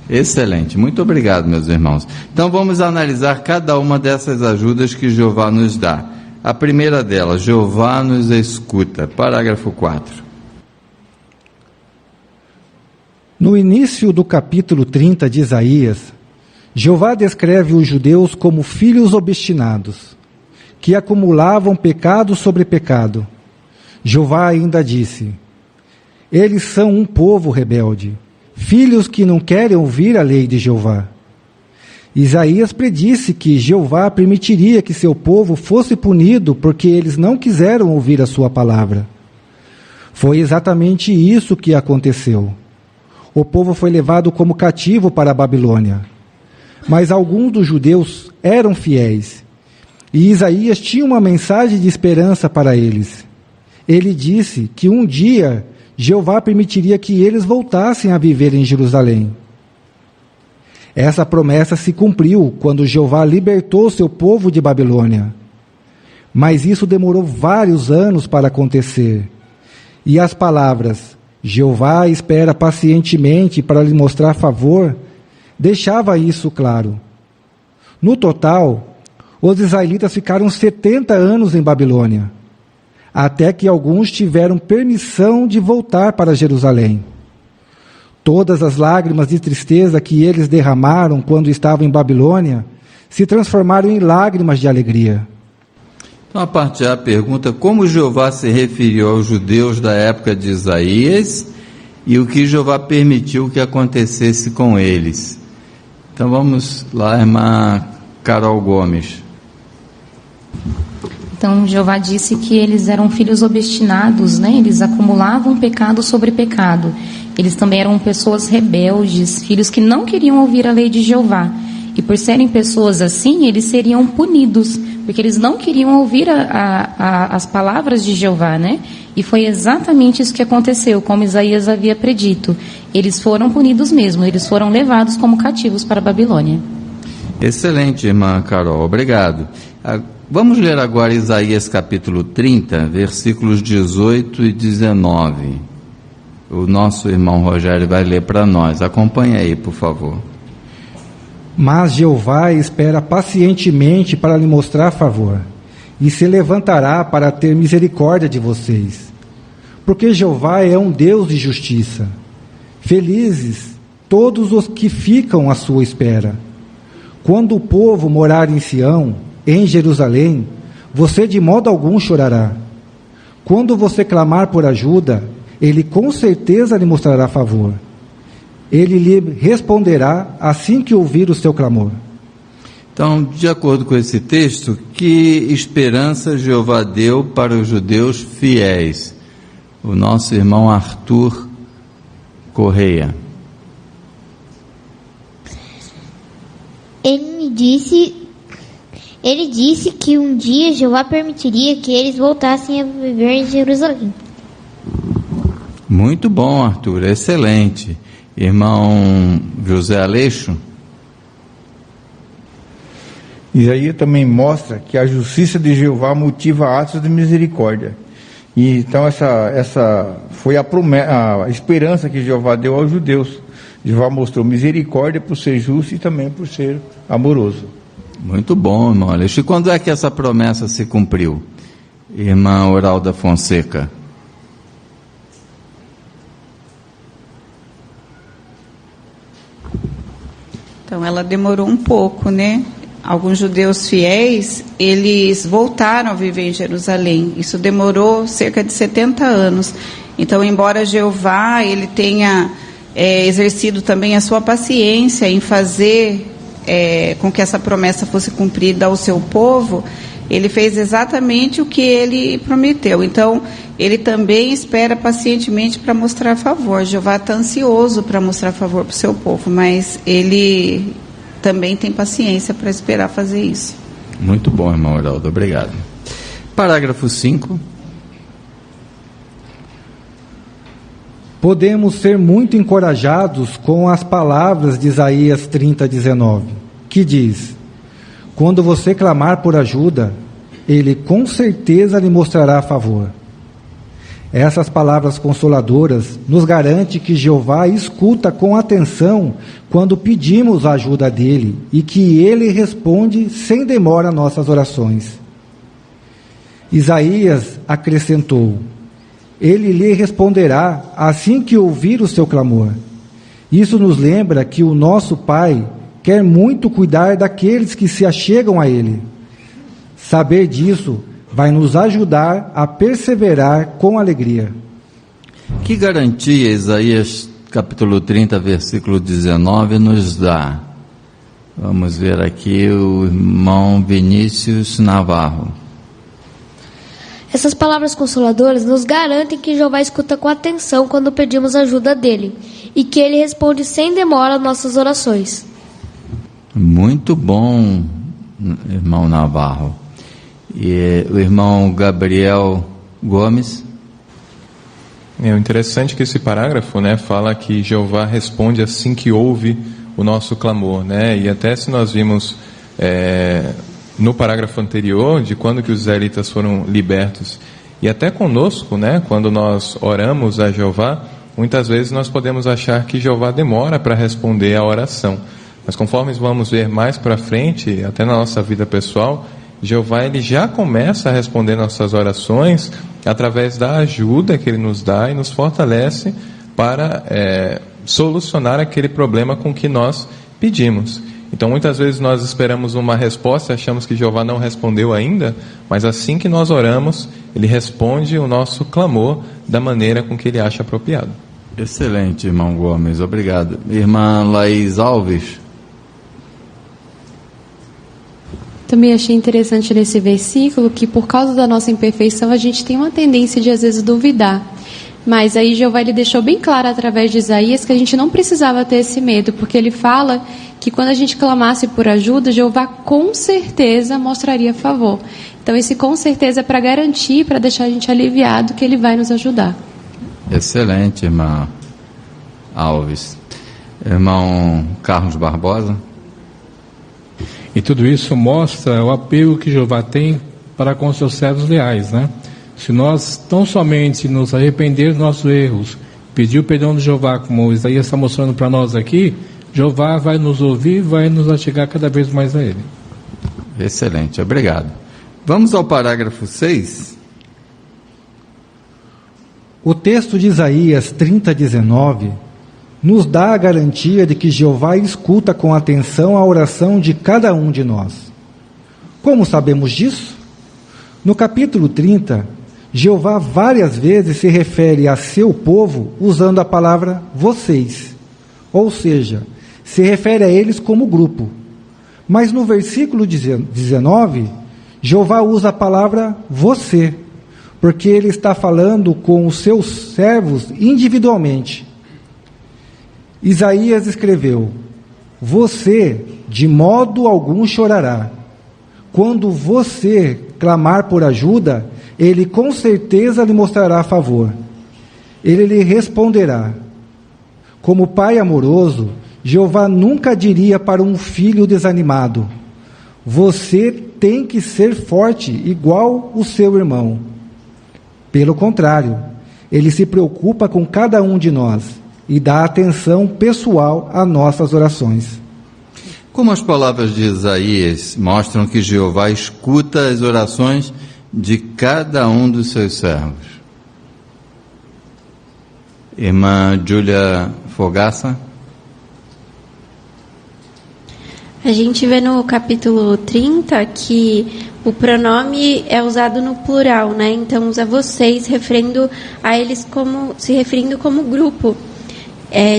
Excelente, muito obrigado, meus irmãos. Então vamos analisar cada uma dessas ajudas que Jeová nos dá. A primeira delas, Jeová nos escuta. Parágrafo 4. No início do capítulo 30 de Isaías, Jeová descreve os judeus como filhos obstinados, que acumulavam pecado sobre pecado. Jeová ainda disse: eles são um povo rebelde, filhos que não querem ouvir a lei de Jeová. Isaías predisse que Jeová permitiria que seu povo fosse punido porque eles não quiseram ouvir a sua palavra. Foi exatamente isso que aconteceu. O povo foi levado como cativo para a Babilônia. Mas alguns dos judeus eram fiéis, e Isaías tinha uma mensagem de esperança para eles. Ele disse que um dia Jeová permitiria que eles voltassem a viver em Jerusalém. Essa promessa se cumpriu quando Jeová libertou seu povo de Babilônia. Mas isso demorou vários anos para acontecer. E as palavras, Jeová espera pacientemente para lhe mostrar favor, deixava isso claro. No total, os israelitas ficaram 70 anos em Babilônia, até que alguns tiveram permissão de voltar para Jerusalém. Todas as lágrimas de tristeza que eles derramaram quando estavam em Babilônia se transformaram em lágrimas de alegria. Então, a partir da pergunta, como Jeová se referiu aos judeus da época de Isaías e o que Jeová permitiu que acontecesse com eles. Então, vamos lá, irmã Carol Gomes. Então, Jeová disse que eles eram filhos obstinados, né? Eles acumulavam pecado sobre pecado. Eles também eram pessoas rebeldes, filhos que não queriam ouvir a lei de Jeová. E por serem pessoas assim, eles seriam punidos, porque eles não queriam ouvir as palavras de Jeová, né? E foi exatamente isso que aconteceu, como Isaías havia predito. Eles foram punidos mesmo, eles foram levados como cativos para a Babilônia. Excelente, irmã Carol, obrigado. Vamos ler agora Isaías capítulo 30, versículos 18 e 19. O nosso irmão Rogério vai ler para nós. Acompanhe aí, por favor. Mas Jeová espera pacientemente para lhe mostrar favor, e se levantará para ter misericórdia de vocês. Porque Jeová é um Deus de justiça. Felizes todos os que ficam à sua espera. Quando o povo morar em Sião, em Jerusalém, você de modo algum chorará. Quando você clamar por ajuda, ele com certeza lhe mostrará favor. Ele lhe responderá assim que ouvir o seu clamor. Então, de acordo com esse texto, que esperança Jeová deu para os judeus fiéis? O nosso irmão Arthur Correia. Ele disse que um dia Jeová permitiria que eles voltassem a viver em Jerusalém. Muito bom, Arthur, excelente. Irmão José Aleixo. Isaías também mostra que a justiça de Jeová motiva atos de misericórdia. E então essa foi a esperança que Jeová deu aos judeus. Jeová mostrou misericórdia por ser justo e também por ser amoroso. Muito bom, irmão Aleixo. E quando é que essa promessa se cumpriu? Irmã Oralda Fonseca. Então, ela demorou um pouco, né? Alguns judeus fiéis, eles voltaram a viver em Jerusalém. Isso demorou cerca de 70 anos. Então, embora Jeová ele tenha exercido também a sua paciência em fazer com que essa promessa fosse cumprida ao seu povo, ele fez exatamente o que ele prometeu. Então, ele também espera pacientemente para mostrar favor. Jeová está ansioso para mostrar favor para o seu povo, mas ele também tem paciência para esperar fazer isso. Muito bom, irmão Heraldo, obrigado. Parágrafo 5. Podemos ser muito encorajados com as palavras de Isaías 30:19, que diz: quando você clamar por ajuda, Ele com certeza lhe mostrará a favor. Essas palavras consoladoras nos garantem que Jeová escuta com atenção quando pedimos a ajuda dele e que Ele responde sem demora a nossas orações. Isaías acrescentou: Ele lhe responderá assim que ouvir o seu clamor. Isso nos lembra que o nosso Pai quer muito cuidar daqueles que se achegam a Ele. Saber disso vai nos ajudar a perseverar com alegria. Que garantia Isaías capítulo 30, versículo 19 nos dá? Vamos ver aqui o irmão Vinícius Navarro. Essas palavras consoladoras nos garantem que Jeová escuta com atenção quando pedimos ajuda dele e que ele responde sem demora às nossas orações. Muito bom, irmão Navarro. E o irmão Gabriel Gomes. É interessante que esse parágrafo, né, fala que Jeová responde assim que ouve o nosso clamor, né? E até se nós vimos no parágrafo anterior de quando que os israelitas foram libertos, e até conosco, né, quando nós oramos a Jeová, muitas vezes nós podemos achar que Jeová demora para responder a oração. Mas conforme vamos ver mais para frente, até na nossa vida pessoal, Jeová ele já começa a responder nossas orações através da ajuda que Ele nos dá e nos fortalece para solucionar aquele problema com que nós pedimos. Então muitas vezes nós esperamos uma resposta, achamos que Jeová não respondeu ainda, mas assim que nós oramos, Ele responde o nosso clamor da maneira com que Ele acha apropriado. Excelente, irmão Gomes, obrigado. Irmã Laís Alves. Também achei interessante nesse versículo que por causa da nossa imperfeição a gente tem uma tendência de às vezes duvidar. Mas aí Jeová ele deixou bem claro através de Isaías que a gente não precisava ter esse medo, porque ele fala que quando a gente clamasse por ajuda, Jeová com certeza mostraria favor. Então esse com certeza é para garantir, para deixar a gente aliviado que ele vai nos ajudar. Excelente, irmã Alves. Irmão Carlos Barbosa. E tudo isso mostra o apego que Jeová tem para com seus servos leais, né? Se nós tão somente nos arrepender dos nossos erros, pedir o perdão de Jeová, como Isaías está mostrando para nós aqui, Jeová vai nos ouvir, vai nos achegar cada vez mais a Ele. Excelente, obrigado. Vamos ao parágrafo 6. O texto de Isaías 30:19 nos dá a garantia de que Jeová escuta com atenção a oração de cada um de nós. Como sabemos disso? No capítulo 30, Jeová várias vezes se refere a seu povo usando a palavra vocês, ou seja, se refere a eles como grupo. Mas no versículo 19, Jeová usa a palavra você, porque ele está falando com os seus servos individualmente. Isaías escreveu: você de modo algum chorará. Quando você clamar por ajuda, ele com certeza lhe mostrará a favor. Ele lhe responderá. Como pai amoroso, Jeová nunca diria para um filho desanimado: você tem que ser forte igual o seu irmão. Pelo contrário, ele se preocupa com cada um de nós e dá atenção pessoal a nossas orações. Como as palavras de Isaías mostram que Jeová escuta as orações de cada um dos seus servos. Irmã Júlia Fogaça. A gente vê no capítulo 30 que o pronome é usado no plural, né? Então usa vocês, referindo a eles se referindo como grupo.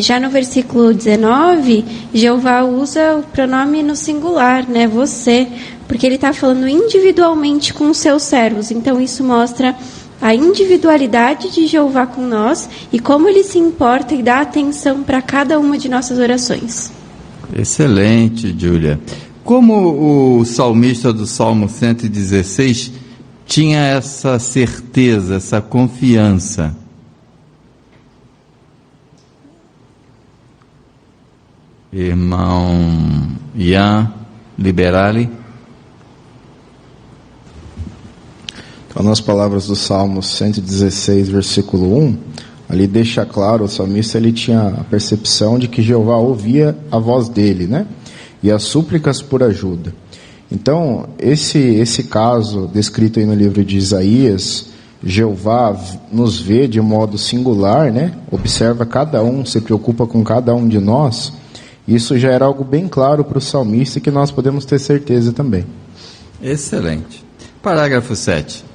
Já no versículo 19, Jeová usa o pronome no singular, né? Você, porque ele está falando individualmente com os seus servos. Então isso mostra a individualidade de Jeová com nós e como ele se importa e dá atenção para cada uma de nossas orações. Excelente, Júlia. Como o salmista do Salmo 116 tinha essa certeza, essa confiança? Irmão Ian Liberali. Então, nas palavras do Salmo 116, versículo 1, ali deixa claro, o salmista ele tinha a percepção de que Jeová ouvia a voz dele, né? E as súplicas por ajuda. Então, esse caso descrito aí no livro de Isaías, Jeová nos vê de modo singular, né? Observa cada um, se preocupa com cada um de nós. Isso já era algo bem claro para o salmista e que nós podemos ter certeza também. Excelente. Parágrafo 7.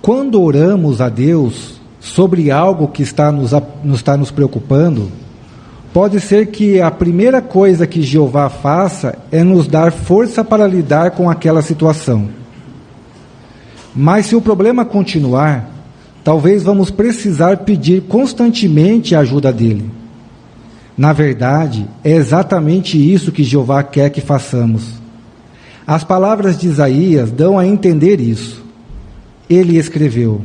Quando oramos a Deus sobre algo que está nos preocupando, pode ser que a primeira coisa que Jeová faça é nos dar força para lidar com aquela situação. Mas se o problema continuar, talvez vamos precisar pedir constantemente a ajuda dele. Na verdade, é exatamente isso que Jeová quer que façamos. As palavras de Isaías dão a entender isso. Ele escreveu: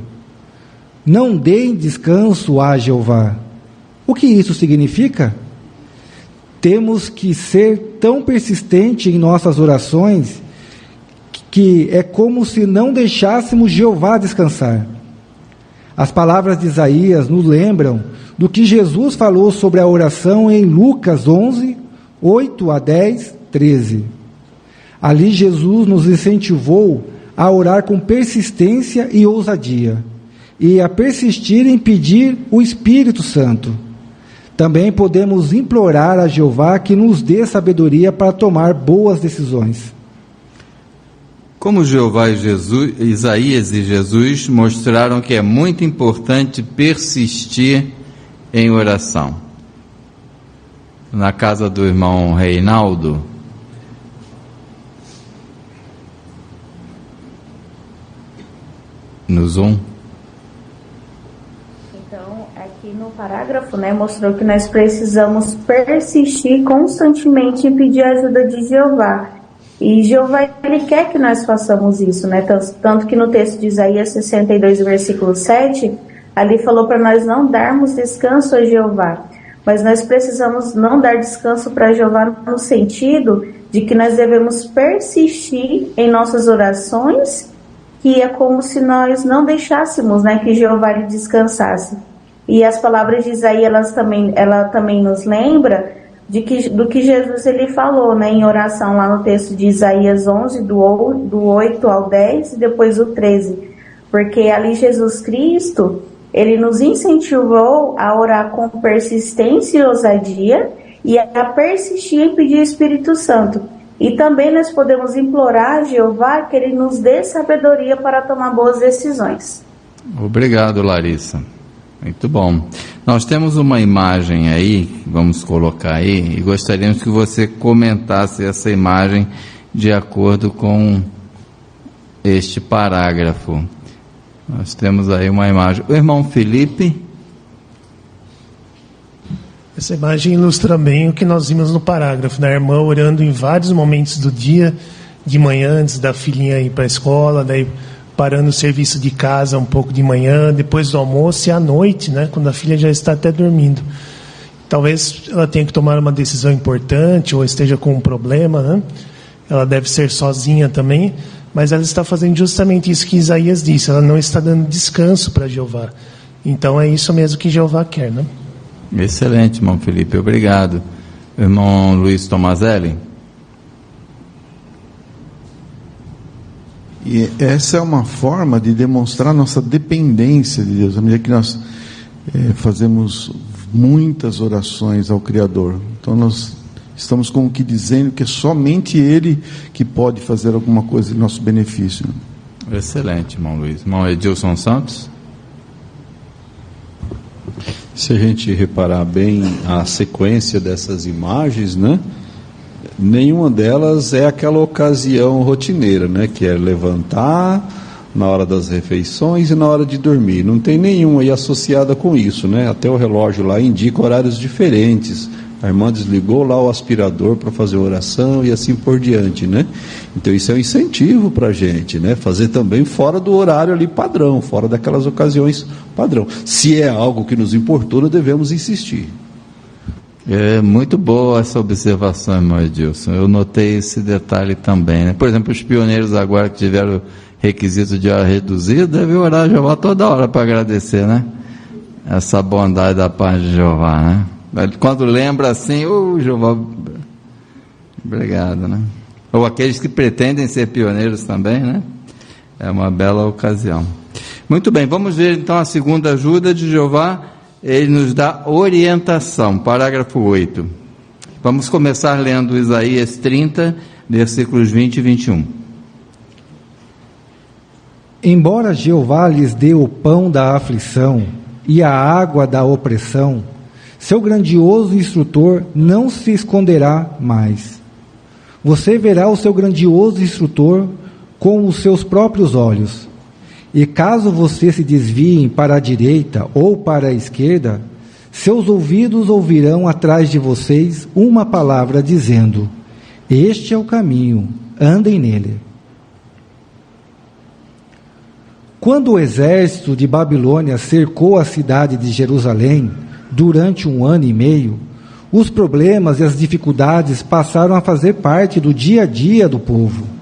não deem descanso a Jeová. O que isso significa? Temos que ser tão persistentes em nossas orações que é como se não deixássemos Jeová descansar. As palavras de Isaías nos lembram do que Jesus falou sobre a oração em Lucas 11, 8 a 10, 13. Ali Jesus nos incentivou a orar com persistência e ousadia, e a persistir em pedir o Espírito Santo. Também podemos implorar a Jeová que nos dê sabedoria para tomar boas decisões. Como Jeová e Jesus, Isaías e Jesus mostraram que é muito importante persistir em oração. Na casa do irmão Reinaldo, no Zoom. Então, aqui no parágrafo, mostrou que nós precisamos persistir constantemente em pedir a ajuda de Jeová. E Jeová, ele quer que nós façamos isso, Tanto que no texto de Isaías 62, versículo 7, ali falou para nós não darmos descanso a Jeová. Mas nós precisamos não dar descanso para Jeová no sentido de que nós devemos persistir em nossas orações, que é como se nós não deixássemos, que Jeová lhe descansasse. E as palavras de Isaías, ela também nos lembra do que Jesus ele falou, em oração lá no texto de Isaías 11, do 8 ao 10 e depois o 13. Porque ali Jesus Cristo, ele nos incentivou a orar com persistência e ousadia e a persistir em pedir o Espírito Santo. E também nós podemos implorar a Jeová que ele nos dê sabedoria para tomar boas decisões. Obrigado, Larissa. Muito bom. Nós temos uma imagem aí, vamos colocar aí, e gostaríamos que você comentasse essa imagem de acordo com este parágrafo. Nós temos aí uma imagem. O irmão Felipe. Essa imagem ilustra bem o que nós vimos no parágrafo, a irmã orando em vários momentos do dia, de manhã, antes da filhinha ir para a escola, daí parando o serviço de casa um pouco de manhã, depois do almoço e à noite, quando a filha já está até dormindo. Talvez ela tenha que tomar uma decisão importante ou esteja com um problema, Ela deve ser sozinha também, mas ela está fazendo justamente isso que Isaías disse, ela não está dando descanso para Jeová. Então é isso mesmo que Jeová quer, Excelente, irmão Felipe, obrigado. Irmão Luiz Tomazelli. E essa é uma forma de demonstrar nossa dependência de Deus, à medida que nós fazemos muitas orações ao Criador. Então nós estamos como que dizendo que é somente Ele que pode fazer alguma coisa em nosso benefício. Excelente, irmão Luiz. Irmão Edilson Santos. Se a gente reparar bem a sequência dessas imagens, nenhuma delas é aquela ocasião rotineira, que é levantar, na hora das refeições e na hora de dormir. Não tem nenhuma aí associada com isso, né? Até o relógio lá indica horários diferentes. A irmã desligou lá o aspirador para fazer oração e assim por diante, né? Então isso é um incentivo para a gente, né? Fazer também fora do horário ali padrão, fora daquelas ocasiões padrão. Se é algo que nos importuna, devemos insistir. É muito boa essa observação, irmão Edilson. Eu notei esse detalhe também, né? Por exemplo, os pioneiros agora que tiveram requisito de hora reduzida, devem orar a Jeová toda hora para agradecer, né? Essa bondade da paz de Jeová, né? Quando lembra assim, Jeová, obrigado, né? Ou aqueles que pretendem ser pioneiros também, né? É uma bela ocasião. Muito bem, vamos ver então a segunda ajuda de Jeová. Ele nos dá orientação, parágrafo 8. Vamos começar lendo Isaías 30, versículos 20 e 21. Embora Jeová lhes dê o pão da aflição e a água da opressão, seu grandioso instrutor não se esconderá mais. Você verá o seu grandioso instrutor com os seus próprios olhos. E caso você se desviem para a direita ou para a esquerda, seus ouvidos ouvirão atrás de vocês uma palavra dizendo: este é o caminho, andem nele. Quando o exército de Babilônia cercou a cidade de Jerusalém durante 1 ano e meio, os problemas e as dificuldades passaram a fazer parte do dia a dia do povo.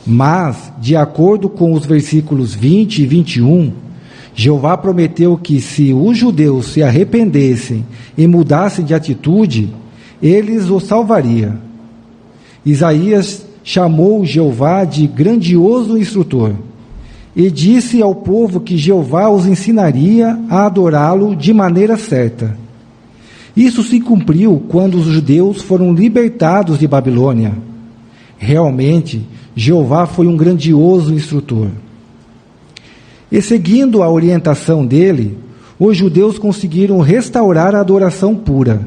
Mas, de acordo com os versículos 20 e 21, Jeová prometeu que se os judeus se arrependessem e mudassem de atitude, eles os salvaria. Isaías chamou Jeová de grandioso instrutor e disse ao povo que Jeová os ensinaria a adorá-lo de maneira certa. Isso se cumpriu quando os judeus foram libertados de Babilônia. Realmente, Jeová foi um grandioso instrutor. E seguindo a orientação dele, os judeus conseguiram restaurar a adoração pura.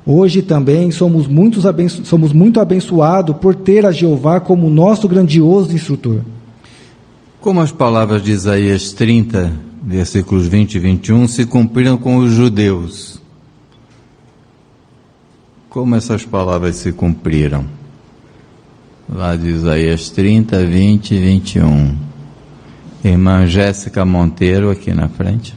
Hoje também somos muito abençoados por ter a Jeová como nosso grandioso instrutor. Como as palavras de Isaías 30, versículos 20 e 21, se cumpriram com os judeus? Como essas palavras se cumpriram? Lá de Isaías 30, 20 e 21. Irmã Jéssica Monteiro, aqui na frente.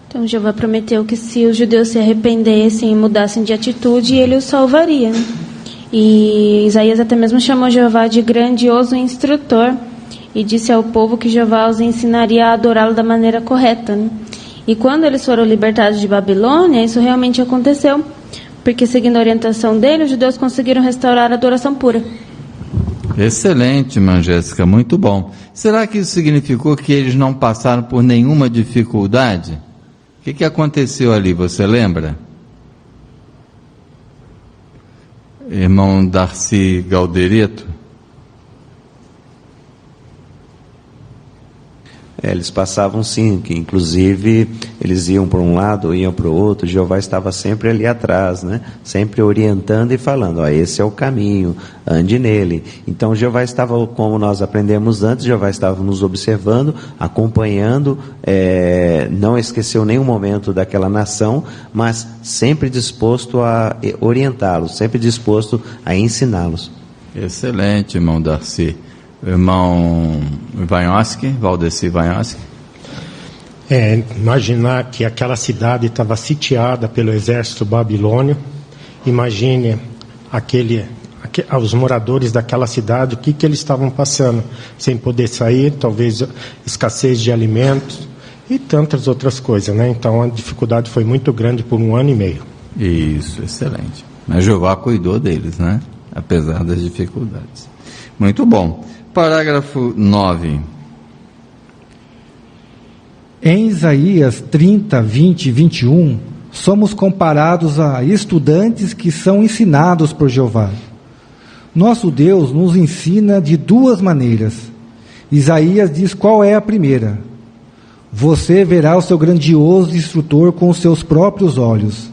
Então, Jeová prometeu que se os judeus se arrependessem e mudassem de atitude, ele os salvaria. E Isaías até mesmo chamou Jeová de grandioso instrutor e disse ao povo que Jeová os ensinaria a adorá-lo da maneira correta, né? E quando eles foram libertados de Babilônia, isso realmente aconteceu, porque seguindo a orientação dele, os judeus conseguiram restaurar a adoração pura. Excelente, irmã Jéssica, muito bom. Será que isso significou que eles não passaram por nenhuma dificuldade? O que aconteceu ali, você lembra? Irmão Darcy Galdereto? Eles passavam sim, que inclusive eles iam para um lado, iam para o outro, Jeová estava sempre ali atrás, né? Sempre orientando e falando, esse é o caminho, ande nele. Então Jeová estava, como nós aprendemos antes, Jeová estava nos observando, acompanhando, não esqueceu nenhum momento daquela nação, mas sempre disposto a orientá-los, sempre disposto a ensiná-los. Excelente, irmão Darcy. Irmão Vanhoski, Valdeci Vanhoski. Imaginar que aquela cidade estava sitiada pelo exército babilônio. Imagine os moradores daquela cidade, o que eles estavam passando, sem poder sair, talvez escassez de alimentos e tantas outras coisas, né? Então a dificuldade foi muito grande por 1 ano e meio. Isso, excelente. Mas Jeová cuidou deles, né? Apesar das dificuldades. Muito bom. Parágrafo 9. Em Isaías 30, 20 e 21, somos comparados a estudantes que são ensinados por Jeová. Nosso Deus nos ensina de 2 maneiras. Isaías diz qual é a primeira. Você verá o seu grandioso instrutor com os seus próprios olhos.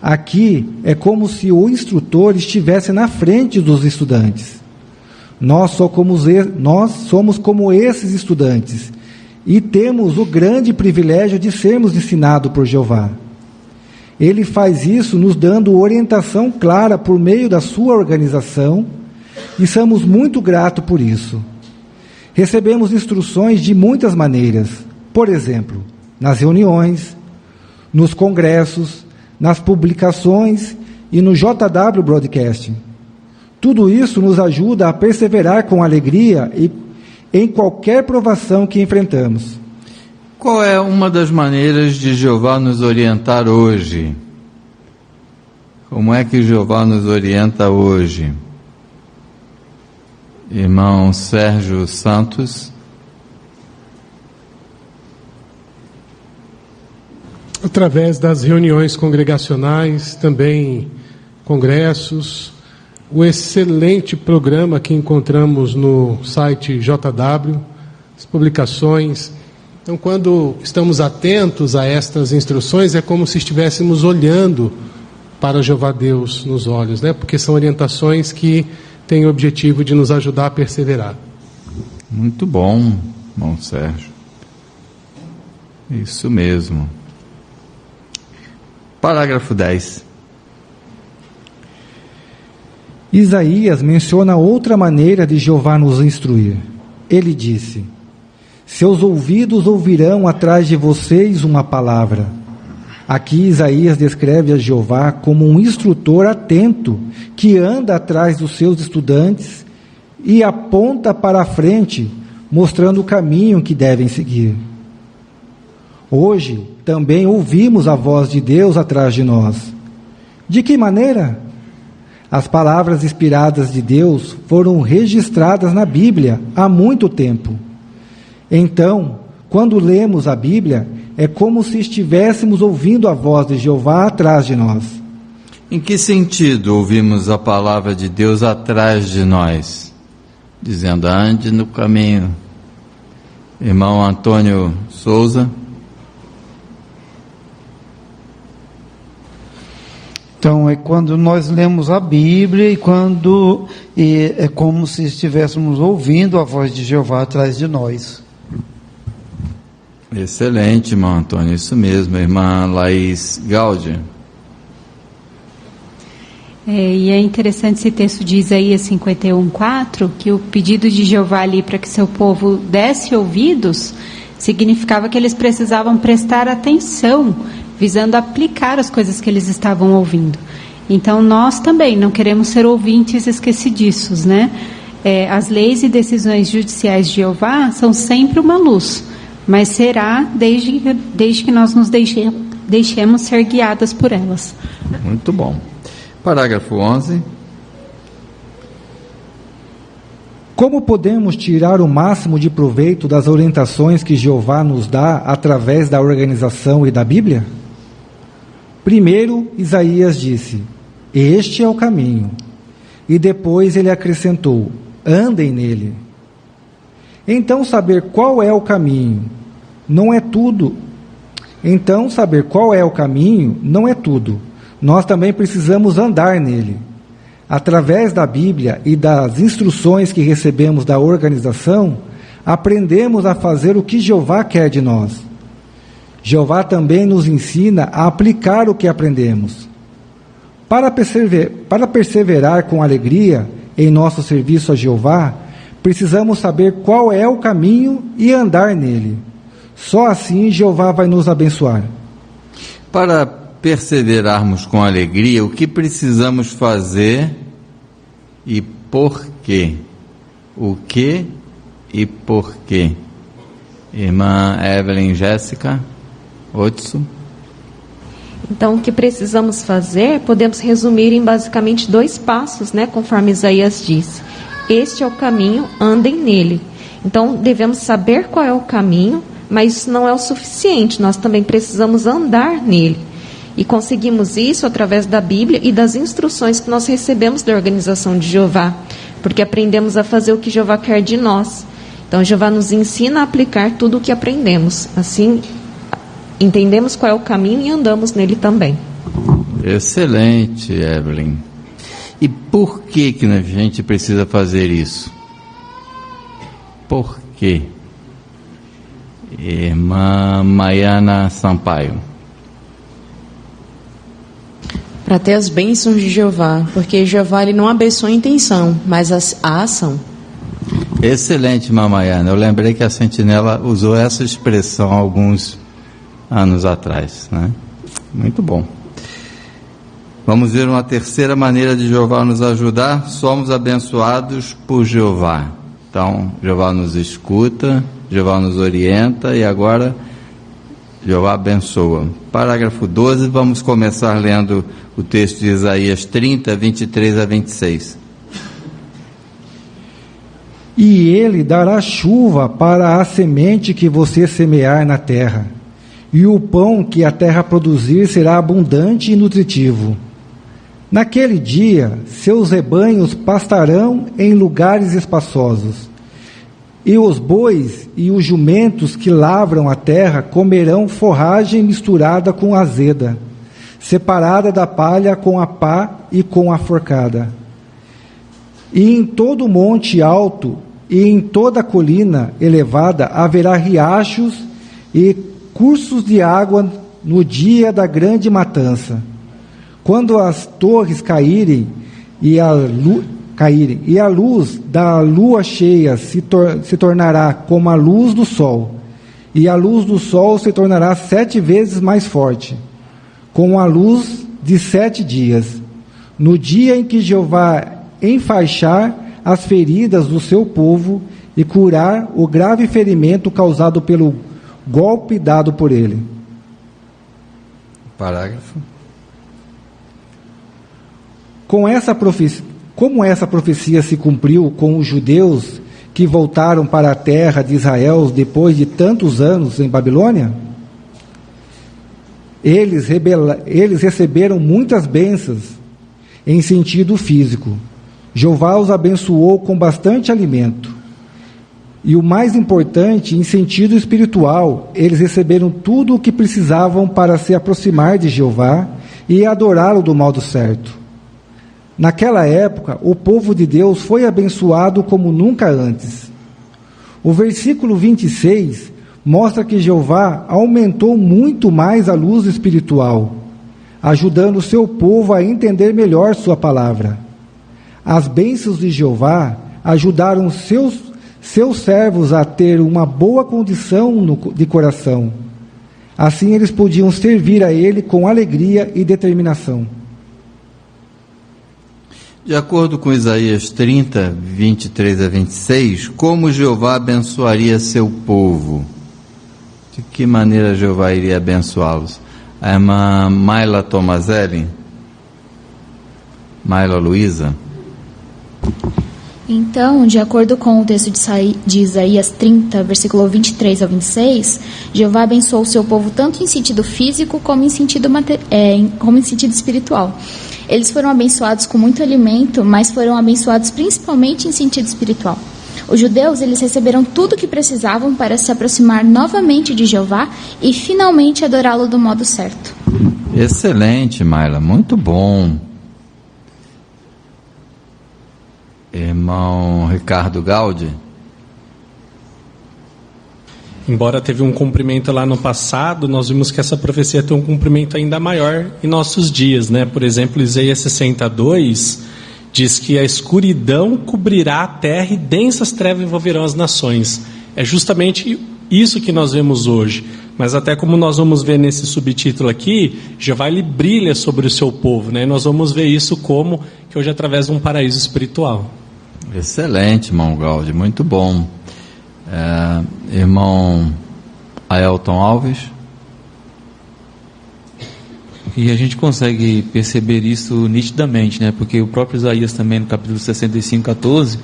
Aqui é como se o instrutor estivesse na frente dos estudantes. Nós somos como esses estudantes e temos o grande privilégio de sermos ensinados por Jeová. Ele faz isso nos dando orientação clara por meio da sua organização e somos muito gratos por isso. Recebemos instruções de muitas maneiras, por exemplo, nas reuniões, nos congressos, nas publicações e no JW Broadcasting. Tudo isso nos ajuda a perseverar com alegria e em qualquer provação que enfrentamos. Qual é uma das maneiras de Jeová nos orientar hoje? Como é que Jeová nos orienta hoje? Irmão Sérgio Santos. Através das reuniões congregacionais, também congressos, o excelente programa que encontramos no site JW, as publicações. Então, quando estamos atentos a estas instruções, é como se estivéssemos olhando para Jeová Deus nos olhos, né? Porque são orientações que têm o objetivo de nos ajudar a perseverar. Muito bom, irmão Sérgio. Isso mesmo. Parágrafo 10. Isaías menciona outra maneira de Jeová nos instruir. Ele disse: seus ouvidos ouvirão atrás de vocês uma palavra. Aqui Isaías descreve a Jeová como um instrutor atento, que anda atrás dos seus estudantes e aponta para a frente, mostrando o caminho que devem seguir. Hoje, também ouvimos a voz de Deus atrás de nós. De que maneira? As palavras inspiradas de Deus foram registradas na Bíblia há muito tempo. Então, quando lemos a Bíblia, é como se estivéssemos ouvindo a voz de Jeová atrás de nós. Em que sentido ouvimos a palavra de Deus atrás de nós? Dizendo, ande no caminho. Irmão Antônio Souza. Então, é quando nós lemos a Bíblia e é como se estivéssemos ouvindo a voz de Jeová atrás de nós. Excelente, irmão Antônio, isso mesmo. Irmã Laís Gáudia. E é interessante esse texto de Isaías 51:4, que o pedido de Jeová ali para que seu povo desse ouvidos, significava que eles precisavam prestar atenção, visando aplicar as coisas que eles estavam ouvindo. Então, nós também não queremos ser ouvintes esquecidiços, né? As leis e decisões judiciais de Jeová são sempre uma luz, mas será desde que nós nos deixemos ser guiadas por elas. Muito bom. Parágrafo 11. Como podemos tirar o máximo de proveito das orientações que Jeová nos dá através da organização e da Bíblia? Primeiro, Isaías disse: este é o caminho. E depois ele acrescentou: andem nele. Então, saber qual é o caminho não é tudo. Nós também precisamos andar nele. Através da Bíblia e das instruções que recebemos da organização, aprendemos a fazer o que Jeová quer de nós. Jeová também nos ensina a aplicar o que aprendemos. Para perseverar com alegria em nosso serviço a Jeová, precisamos saber qual é o caminho e andar nele. Só assim Jeová vai nos abençoar. Para perseverarmos com alegria, o que precisamos fazer e por quê? O que e por quê? Irmã Evelyn Jéssica Otso. Então, o que precisamos fazer, podemos resumir em basicamente 2 passos, né, conforme Isaías diz. Este é o caminho, andem nele. Então, devemos saber qual é o caminho, mas isso não é o suficiente, nós também precisamos andar nele. E conseguimos isso através da Bíblia e das instruções que nós recebemos da organização de Jeová, porque aprendemos a fazer o que Jeová quer de nós. Então, Jeová nos ensina a aplicar tudo o que aprendemos. Assim, entendemos qual é o caminho e andamos nele também. Excelente, Evelyn. E por que a gente precisa fazer isso? Por quê? Irmã Maiana Sampaio. Para ter as bênçãos de Jeová, porque Jeová ele não abençoa a intenção, mas a ação. Excelente, irmã Maiana. Eu lembrei que a Sentinela usou essa expressão alguns anos atrás, né? Muito bom. Vamos ver uma terceira maneira de Jeová nos ajudar. Somos abençoados por Jeová. Então, Jeová nos escuta, Jeová nos orienta e agora Jeová abençoa. Parágrafo 12, vamos começar lendo o texto de Isaías 30, 23 a 26. E ele dará chuva para a semente que você semear na terra, e o pão que a terra produzir será abundante e nutritivo. Naquele dia, seus rebanhos pastarão em lugares espaçosos, e os bois e os jumentos que lavram a terra comerão forragem misturada com azeda, separada da palha com a pá e com a forcada. E em todo monte alto e em toda colina elevada haverá riachos e cursos de água no dia da grande matança. Quando as torres caírem e a luz da lua cheia se tornará como a luz do sol, e a luz do sol se tornará 7 vezes mais forte, com a luz de 7 dias, no dia em que Jeová enfaixar as feridas do seu povo e curar o grave ferimento causado pelo golpe dado por ele. Parágrafo. Como essa profecia se cumpriu com os judeus que voltaram para a terra de Israel depois de tantos anos em Babilônia? Eles receberam muitas bênçãos em sentido físico. Jeová os abençoou com bastante alimento. E o mais importante, em sentido espiritual, eles receberam tudo o que precisavam para se aproximar de Jeová e adorá-lo do modo certo. Naquela época, o povo de Deus foi abençoado como nunca antes. O versículo 26 mostra que Jeová aumentou muito mais a luz espiritual, ajudando o seu povo a entender melhor sua palavra. As bênçãos de Jeová ajudaram seus servos a ter uma boa condição de coração. Assim eles podiam servir a Ele com alegria e determinação. De acordo com Isaías 30, 23 a 26, como Jeová abençoaria seu povo? De que maneira Jeová iria abençoá-los? A irmã Maila Tomazelli? Maila Luísa? Então, de acordo com o texto de Isaías 30, versículo 23 ao 26, Jeová abençoou o seu povo tanto em sentido físico como em sentido espiritual. Eles foram abençoados com muito alimento, mas foram abençoados principalmente em sentido espiritual. Os judeus, eles receberam tudo o que precisavam para se aproximar novamente de Jeová e finalmente adorá-lo do modo certo. Excelente, Maila, muito bom. Irmão Ricardo Gaudi. Embora teve um cumprimento lá no passado, nós vimos que essa profecia tem um cumprimento ainda maior em nossos dias, né? Por exemplo, Isaías 62 diz que a escuridão cobrirá a terra e densas trevas envolverão as nações. É justamente isso que nós vemos hoje. Mas até como nós vamos ver nesse subtítulo aqui, Jeová ele brilha sobre o seu povo, né? E nós vamos ver isso como que hoje é através de um paraíso espiritual. Excelente, irmão Gaudi, muito bom. Irmão Aelton Alves. E a gente consegue perceber isso nitidamente, né? Porque o próprio Isaías também, no capítulo 65, 14,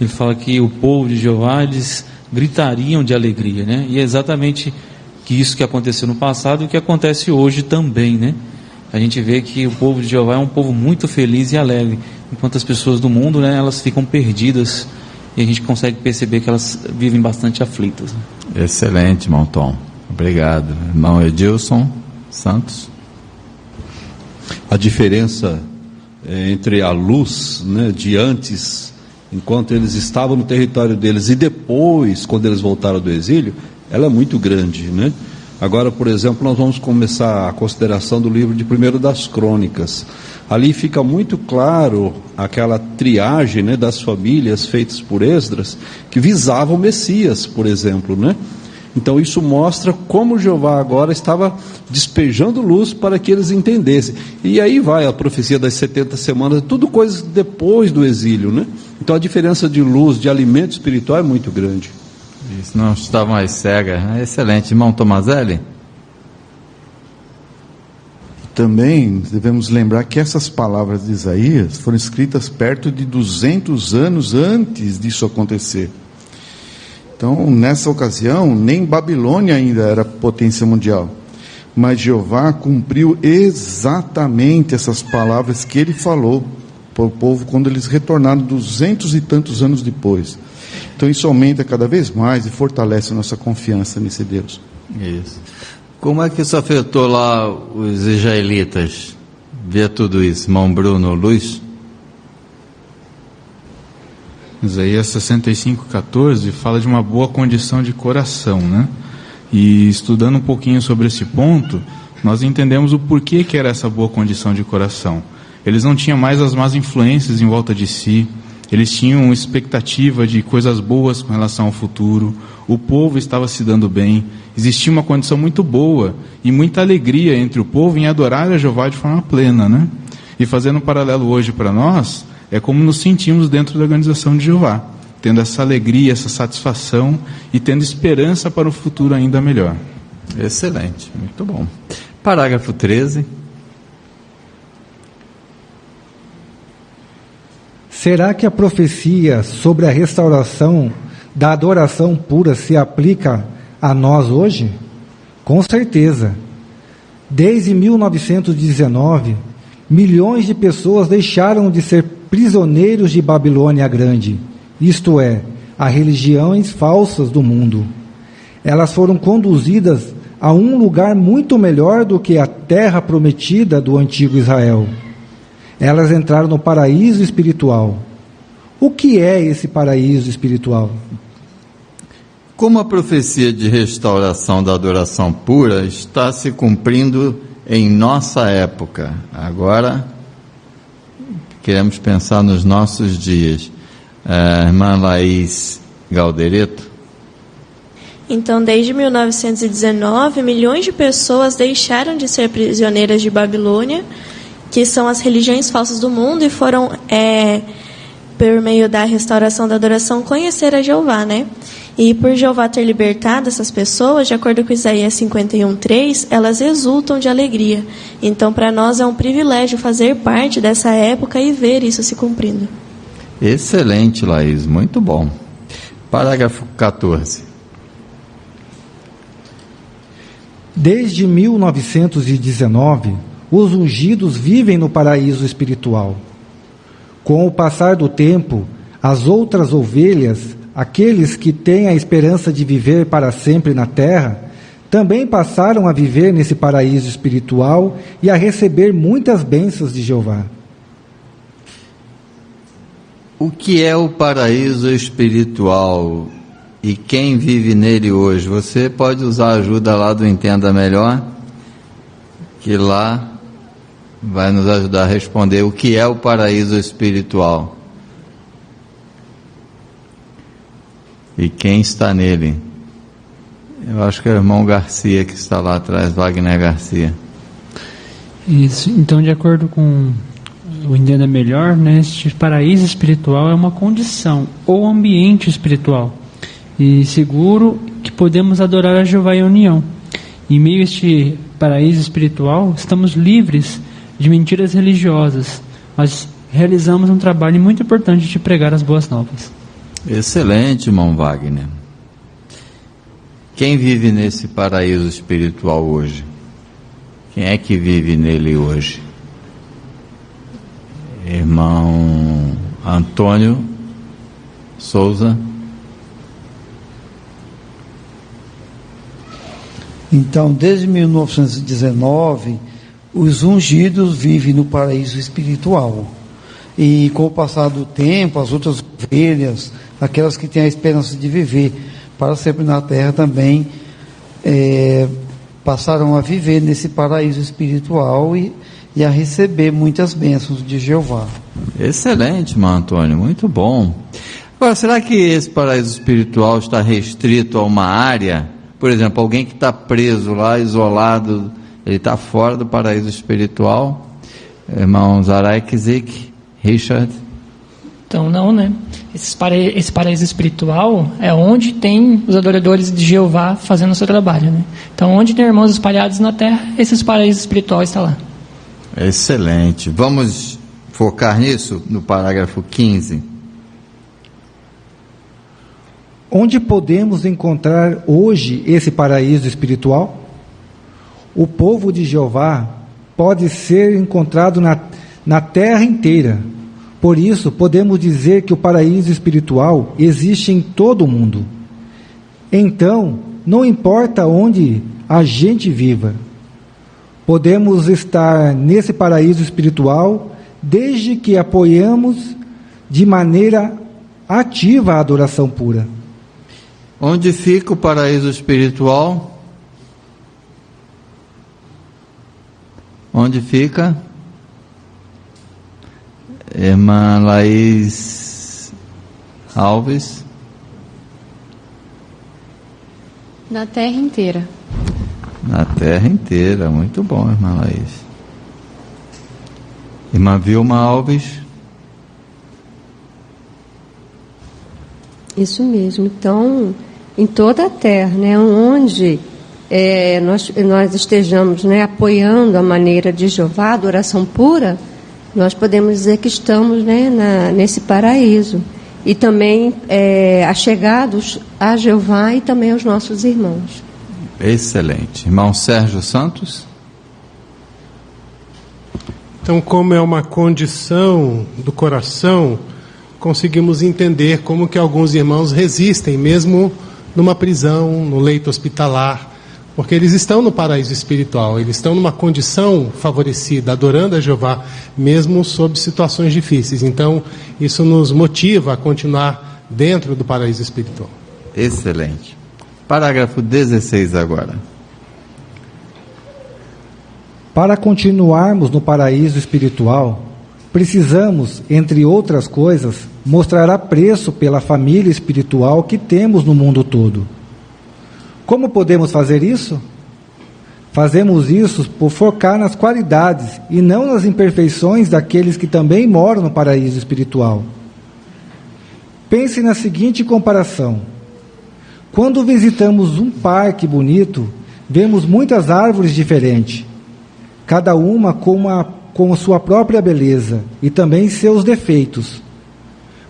ele fala que o povo de Jeová, eles gritariam de alegria, né? E é exatamente isso que aconteceu no passado e o que acontece hoje também, né? A gente vê que o povo de Jeová é um povo muito feliz e alegre, enquanto as pessoas do mundo, né, elas ficam perdidas e a gente consegue perceber que elas vivem bastante aflitas. Excelente, irmão Tom. Obrigado. Irmão Edilson Santos. a diferença entre a luz, né, de antes, enquanto eles estavam no território deles, e depois, quando eles voltaram do exílio, ela é muito grande, né? Agora, por exemplo, nós vamos começar a consideração do livro de 1 das Crônicas. Ali fica muito claro aquela triagem, né, das famílias feitas por Esdras, que visavam o Messias, por exemplo, né? Então isso mostra como Jeová agora estava despejando luz para que eles entendessem. E aí vai a profecia das 70 semanas, tudo coisas depois do exílio, né? Então a diferença de luz, de alimento espiritual é muito grande. Isso, não estavam as cegas. Excelente. Irmão Tomazelli? Também devemos lembrar que essas palavras de Isaías foram escritas perto de 200 anos antes disso acontecer. Então, nessa ocasião, nem Babilônia ainda era potência mundial. Mas Jeová cumpriu exatamente essas palavras que ele falou para o povo quando eles retornaram 200 e tantos anos depois. Então isso aumenta cada vez mais e fortalece a nossa confiança nesse Deus. Isso. Como é que isso afetou lá os israelitas? Ver tudo isso, irmão Bruno, Luiz? Isaías 65:14 fala de uma boa condição de coração, né? E estudando um pouquinho sobre esse ponto, nós entendemos o porquê que era essa boa condição de coração. Eles não tinham mais as más influências em volta de si, eles tinham expectativa de coisas boas com relação ao futuro, o povo estava se dando bem, existia uma condição muito boa e muita alegria entre o povo em adorar a Jeová de forma plena, né? E fazendo um paralelo hoje para nós, é como nos sentimos dentro da organização de Jeová, tendo essa alegria, essa satisfação e tendo esperança para um futuro ainda melhor. Excelente, muito bom. Parágrafo 13. Será que a profecia sobre a restauração da adoração pura se aplica a nós hoje? Com certeza. Desde 1919, milhões de pessoas deixaram de ser prisioneiros de Babilônia Grande, isto é, as religiões falsas do mundo. Elas foram conduzidas a um lugar muito melhor do que a terra prometida do antigo Israel. Elas entraram no paraíso espiritual. O que é esse paraíso espiritual? Como a profecia de restauração da adoração pura está se cumprindo em nossa época? Agora, queremos pensar nos nossos dias. Irmã Laís Galdereto. Então, desde 1919, milhões de pessoas deixaram de ser prisioneiras de Babilônia, que são as religiões falsas do mundo, e foram, por meio da restauração da adoração, conhecer a Jeová, né? E por Jeová ter libertado essas pessoas, de acordo com Isaías 51:3, elas exultam de alegria. Então, para nós é um privilégio fazer parte dessa época e ver isso se cumprindo. Excelente, Laís, muito bom. Parágrafo 14. Desde 1919, os ungidos vivem no paraíso espiritual. Com o passar do tempo, as outras ovelhas, aqueles que têm a esperança de viver para sempre na terra, também passaram a viver nesse paraíso espiritual e a receber muitas bênçãos de Jeová. O que é o paraíso espiritual e quem vive nele hoje? Você pode usar a ajuda lá do Entenda Melhor, que lá vai nos ajudar a responder o que é o paraíso espiritual e quem está nele. Eu acho que é o irmão Garcia que está lá atrás, Wagner Garcia. Isso, então, de acordo com o Entenda Melhor, né, este paraíso espiritual é uma condição ou ambiente espiritual e seguro que podemos adorar a Jeová em união. Em meio a este paraíso espiritual, estamos livres de mentiras religiosas, mas realizamos um trabalho muito importante de pregar as boas novas. Excelente, irmão Wagner. Quem vive nesse paraíso espiritual hoje? Quem é que vive nele hoje? Irmão Antônio Souza. Então, desde 1919, os ungidos vivem no paraíso espiritual. E com o passar do tempo, as outras ovelhas, aquelas que têm a esperança de viver para sempre na terra também, passaram a viver nesse paraíso espiritual e a receber muitas bênçãos de Jeová. Excelente, irmão Antônio, muito bom. Agora, será que esse paraíso espiritual está restrito a uma área? Por exemplo, alguém que está preso lá, isolado, ele está fora do paraíso espiritual? Irmãos Araik, Zik, Richard? Então, não, né? Esse paraíso espiritual é onde tem os adoradores de Jeová fazendo o seu trabalho, né? Então, onde tem irmãos espalhados na terra, esse paraíso espiritual está lá. Excelente. Vamos focar nisso no parágrafo 15. Onde podemos encontrar hoje esse paraíso espiritual? O povo de Jeová pode ser encontrado na terra inteira. Por isso, podemos dizer que o paraíso espiritual existe em todo o mundo. Então, não importa onde a gente viva, podemos estar nesse paraíso espiritual desde que apoiamos de maneira ativa a adoração pura. Onde fica o paraíso espiritual? Onde fica? Irmã Laís Alves. Na terra inteira. Na terra inteira, muito bom, irmã Laís. Irmã Vilma Alves. Isso mesmo. Então, em toda a terra, né, onde nós estejamos, né, apoiando a maneira de Jeová, a adoração pura, nós podemos dizer que estamos, né, nesse paraíso. E também achegados a Jeová e também aos nossos irmãos. Excelente. Irmão Sérgio Santos. Então, como é uma condição do coração, conseguimos entender como que alguns irmãos resistem, mesmo numa prisão, no leito hospitalar, porque eles estão no paraíso espiritual, eles estão numa condição favorecida, adorando a Jeová, mesmo sob situações difíceis. Então, isso nos motiva a continuar dentro do paraíso espiritual. Excelente. Parágrafo 16 agora. Para continuarmos no paraíso espiritual, precisamos, entre outras coisas, mostrar apreço pela família espiritual que temos no mundo todo. Como podemos fazer isso? Fazemos isso por focar nas qualidades e não nas imperfeições daqueles que também moram no paraíso espiritual. Pense na seguinte comparação. Quando visitamos um parque bonito, vemos muitas árvores diferentes, cada uma com sua própria beleza e também seus defeitos.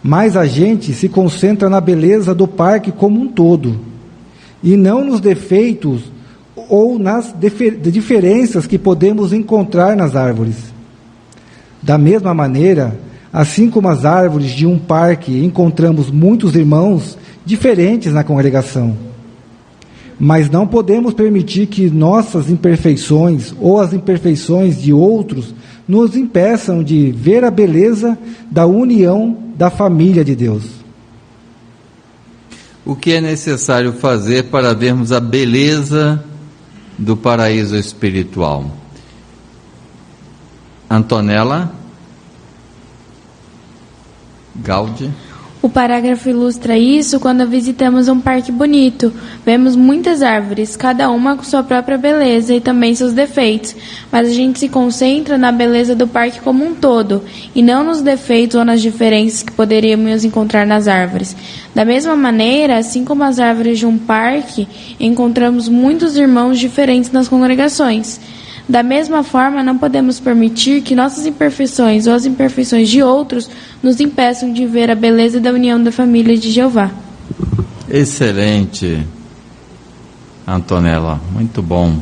Mas a gente se concentra na beleza do parque como um todo, e não nos defeitos ou nas diferenças que podemos encontrar nas árvores. Da mesma maneira, assim como as árvores de um parque, encontramos muitos irmãos diferentes na congregação. Mas não podemos permitir que nossas imperfeições ou as imperfeições de outros nos impeçam de ver a beleza da união da família de Deus. O que é necessário fazer para vermos a beleza do paraíso espiritual? Antonella Gaudi. O parágrafo ilustra isso quando visitamos um parque bonito. Vemos muitas árvores, cada uma com sua própria beleza e também seus defeitos, mas a gente se concentra na beleza do parque como um todo, e não nos defeitos ou nas diferenças que poderíamos encontrar nas árvores. Da mesma maneira, assim como as árvores de um parque, encontramos muitos irmãos diferentes nas congregações. Da mesma forma, não podemos permitir que nossas imperfeições ou as imperfeições de outros nos impeçam de ver a beleza da união da família de Jeová. Excelente, Antonella, muito bom.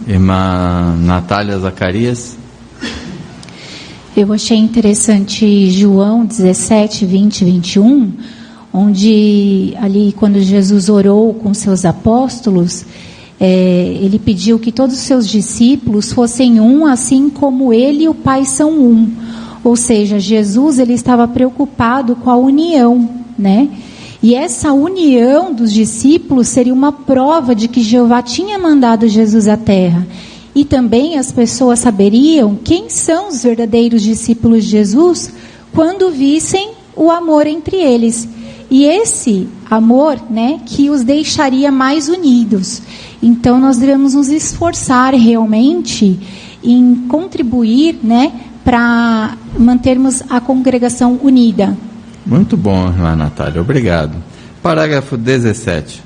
Irmã Natália Zacarias. Eu achei interessante João 17, 20 e 21, onde ali quando Jesus orou com seus apóstolos, ele pediu que todos os seus discípulos fossem um, assim como ele e o Pai são um. Ou seja, Jesus ele estava preocupado com a união, né? E essa união dos discípulos seria uma prova de que Jeová tinha mandado Jesus à terra. E também as pessoas saberiam quem são os verdadeiros discípulos de Jesus quando vissem o amor entre eles. E esse amor, né, que os deixaria mais unidos. Então nós devemos nos esforçar realmente em contribuir, né, para mantermos a congregação unida. Muito bom, irmã Natália, obrigado. Parágrafo 17.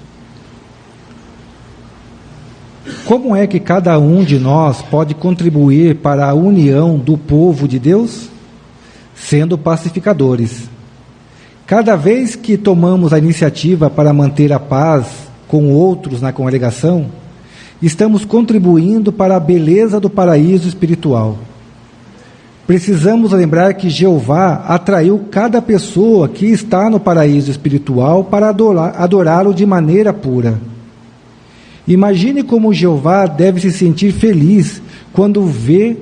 Como é que cada um de nós pode contribuir para a união do povo de Deus? Sendo pacificadores. Cada vez que tomamos a iniciativa para manter a paz com outros na congregação, estamos contribuindo para a beleza do paraíso espiritual. Precisamos lembrar que Jeová atraiu cada pessoa que está no paraíso espiritual para adorá-lo de maneira pura. Imagine como Jeová deve se sentir feliz quando vê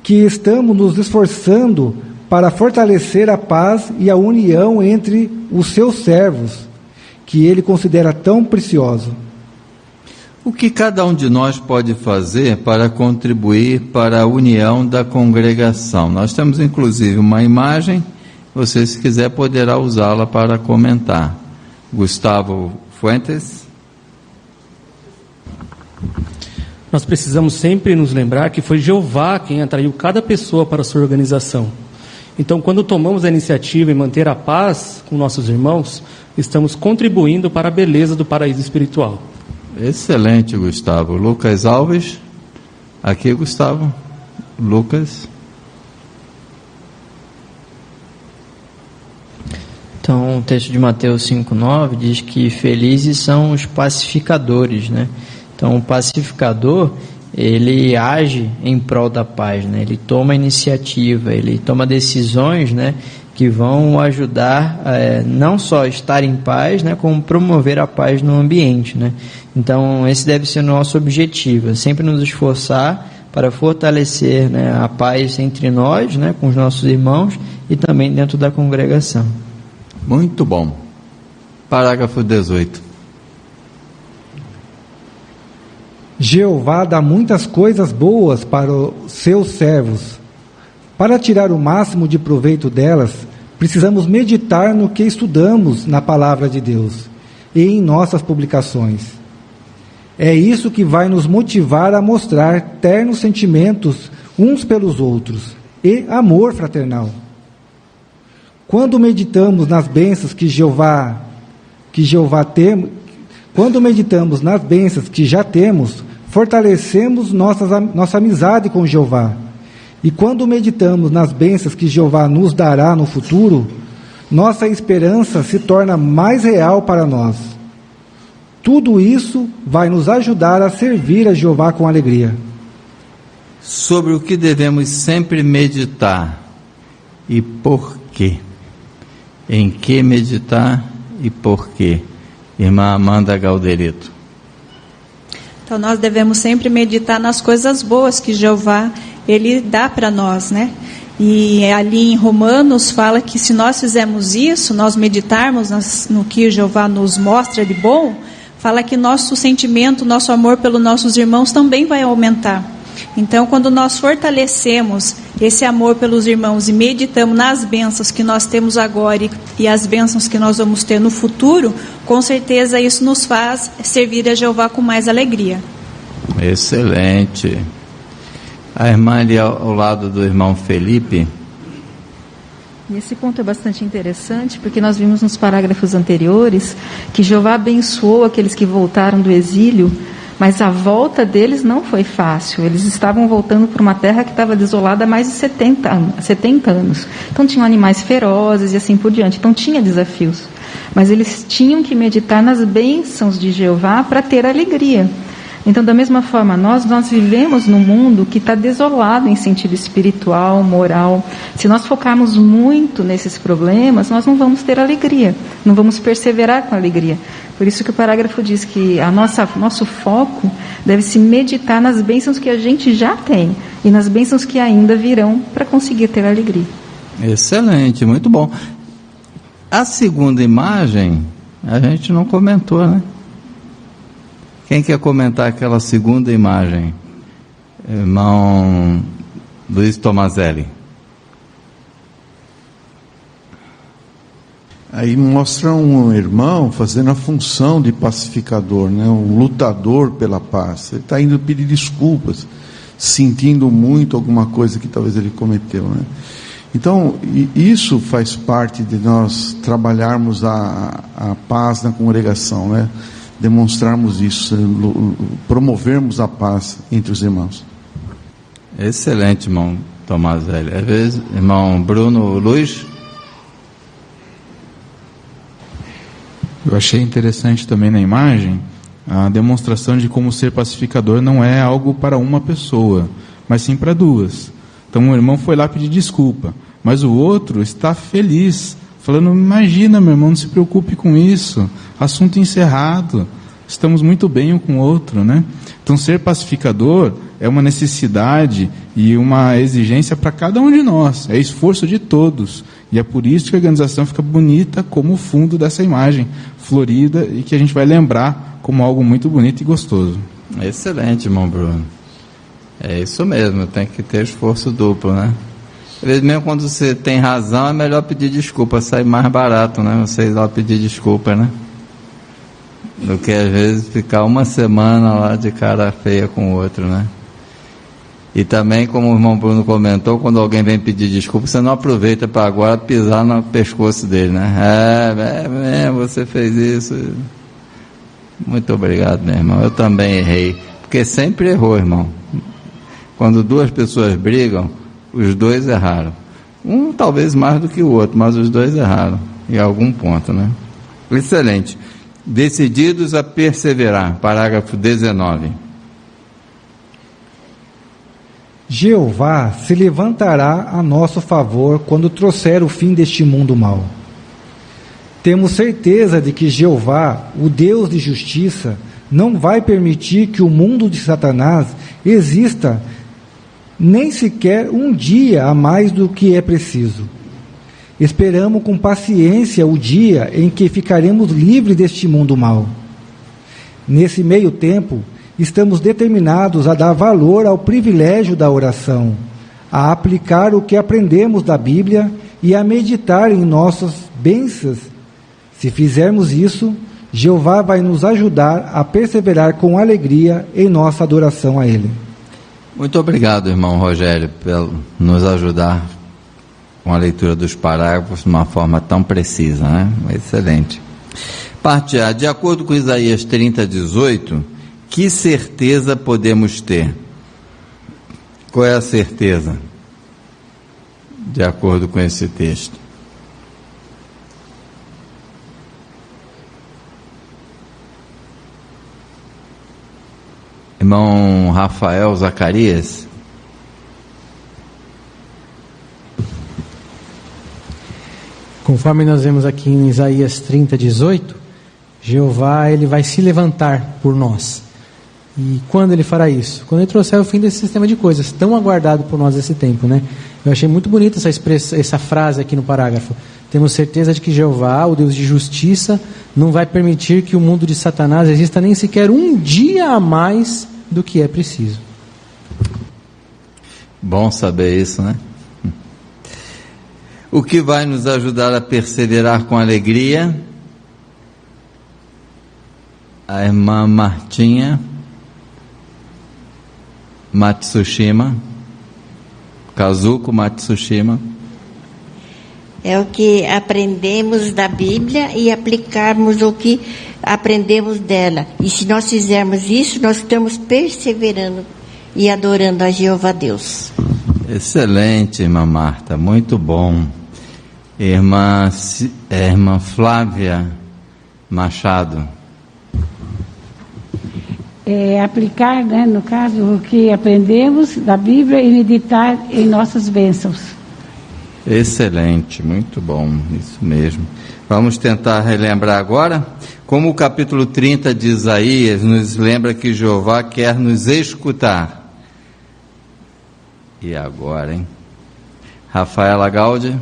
que estamos nos esforçando para fortalecer a paz e a união entre os seus servos, que ele considera tão precioso. O que cada um de nós pode fazer para contribuir para a união da congregação? Nós temos inclusive uma imagem, você se quiser poderá usá-la para comentar. Gustavo Fuentes. Nós precisamos sempre nos lembrar que foi Jeová quem atraiu cada pessoa para a sua organização. Então, quando tomamos a iniciativa em manter a paz com nossos irmãos, estamos contribuindo para a beleza do paraíso espiritual. Excelente, Gustavo. Lucas Alves. Aqui, Gustavo. Lucas. Então, o texto de Mateus 5,9 diz que felizes são os pacificadores, né? Então, o pacificador, ele age em prol da paz, né? Ele toma iniciativa, ele toma decisões, né, que vão ajudar não só a estar em paz, né, como promover a paz no ambiente, né? Então, esse deve ser o nosso objetivo, sempre nos esforçar para fortalecer, né, a paz entre nós, né, com os nossos irmãos e também dentro da congregação. Muito bom. Parágrafo 18. Jeová dá muitas coisas boas para os seus servos. Para tirar o máximo de proveito delas, precisamos meditar no que estudamos na palavra de Deus e em nossas publicações. É isso que vai nos motivar a mostrar ternos sentimentos uns pelos outros e amor fraternal. Quando meditamos nas bênçãos quando meditamos nas bênçãos que já temos, fortalecemos nossa amizade com Jeová. E quando meditamos nas bênçãos que Jeová nos dará no futuro, nossa esperança se torna mais real para nós. Tudo isso vai nos ajudar a servir a Jeová com alegria. Sobre o que devemos sempre meditar e por quê? Em que meditar e por quê? Irmã Amanda Galderito. Então nós devemos sempre meditar nas coisas boas que Jeová ele dá para nós, né? E ali em Romanos fala que se nós fizermos isso, nós meditarmos no que Jeová nos mostra de bom, fala que nosso sentimento, nosso amor pelos nossos irmãos também vai aumentar. Então, quando nós fortalecemos esse amor pelos irmãos e meditamos nas bênçãos que nós temos agora e as bênçãos que nós vamos ter no futuro, com certeza isso nos faz servir a Jeová com mais alegria. Excelente. A irmã ali ao lado do irmão Felipe. E esse ponto é bastante interessante, porque nós vimos nos parágrafos anteriores que Jeová abençoou aqueles que voltaram do exílio, mas a volta deles não foi fácil. Eles estavam voltando para uma terra que estava desolada há mais de 70 anos. Então tinham animais ferozes e assim por diante. Então tinha desafios. Mas eles tinham que meditar nas bênçãos de Jeová para ter alegria. Então, da mesma forma, nós vivemos num mundo que está desolado em sentido espiritual, moral. Se nós focarmos muito nesses problemas, nós não vamos ter alegria, não vamos perseverar com alegria. Por isso que o parágrafo diz que nosso foco deve se meditar nas bênçãos que a gente já tem e nas bênçãos que ainda virão para conseguir ter alegria. Excelente, muito bom. A segunda imagem, a gente não comentou, né? Quem quer comentar aquela segunda imagem? Irmão Luiz Tomazelli. Aí mostra um irmão fazendo a função de pacificador, né? Um lutador pela paz. Ele está indo pedir desculpas, sentindo muito alguma coisa que talvez ele cometeu, né? Então, isso faz parte de nós trabalharmos a paz na congregação, né? Demonstrarmos isso, promovermos a paz entre os irmãos. Excelente, irmão Tomazelli. Às vezes, irmão Bruno Luiz. Eu achei interessante também na imagem a demonstração de como ser pacificador não é algo para uma pessoa, mas sim para duas. Então o irmão foi lá pedir desculpa, mas o outro está feliz, falando: imagina, meu irmão, não se preocupe com isso, assunto encerrado, estamos muito bem um com o outro, né? Então ser pacificador é uma necessidade e uma exigência para cada um de nós, é esforço de todos, e é por isso que a organização fica bonita como o fundo dessa imagem, florida, e que a gente vai lembrar como algo muito bonito e gostoso. Excelente, irmão Bruno. É isso mesmo, tem que ter esforço duplo, né? Às vezes, mesmo quando você tem razão, é melhor pedir desculpa, sai mais barato, né? Você ir lá pedir desculpa, né? Do que às vezes ficar uma semana lá de cara feia com o outro, né? E também, como o irmão Bruno comentou, quando alguém vem pedir desculpa, você não aproveita para agora pisar no pescoço dele, né? Você fez isso. Muito obrigado, meu irmão. Eu também errei, porque sempre errou, irmão. Quando duas pessoas brigam, os dois erraram. Um talvez mais do que o outro, mas os dois erraram em algum ponto, né? Excelente. Decididos a perseverar. Parágrafo 19. Jeová se levantará a nosso favor quando trouxer o fim deste mundo mau. Temos certeza de que Jeová, o Deus de justiça, não vai permitir que o mundo de Satanás exista nem sequer um dia a mais do que é preciso. Esperamos com paciência o dia em que ficaremos livres deste mundo mau. Nesse meio tempo, estamos determinados a dar valor ao privilégio da oração, a aplicar o que aprendemos da Bíblia e a meditar em nossas bênçãos. Se fizermos isso, Jeová vai nos ajudar a perseverar com alegria em nossa adoração a Ele. Muito obrigado, irmão Rogério, por nos ajudar com a leitura dos parágrafos de uma forma tão precisa, né? Excelente. Parte A. De acordo com Isaías 30:18, que certeza podemos ter? Qual é a certeza? De acordo com esse texto. Irmão Rafael Zacarias. Conforme nós vemos aqui em Isaías 30:18, Jeová ele vai se levantar por nós. E quando ele fará isso? Quando ele trouxer o fim desse sistema de coisas, tão aguardado por nós esse tempo, né? Eu achei muito bonita essa frase aqui no parágrafo. Temos certeza de que Jeová, o Deus de justiça, não vai permitir que o mundo de Satanás exista nem sequer um dia a mais do que é preciso. Bom saber isso, né? O que vai nos ajudar a perseverar com alegria? A irmã Martinha Matsushima, Kazuko Matsushima. É o que aprendemos da Bíblia e aplicarmos o que aprendemos dela. E se nós fizermos isso, nós estamos perseverando e adorando a Jeová Deus. Excelente, irmã Marta, muito bom. Irmã Flávia Machado. aplicar, né, no caso, o que aprendemos da Bíblia e meditar em nossas bênçãos. Excelente, muito bom, isso mesmo. Vamos tentar relembrar agora. Como o capítulo 30 de Isaías nos lembra que Jeová quer nos escutar. E agora, hein? Rafaela Gaudi.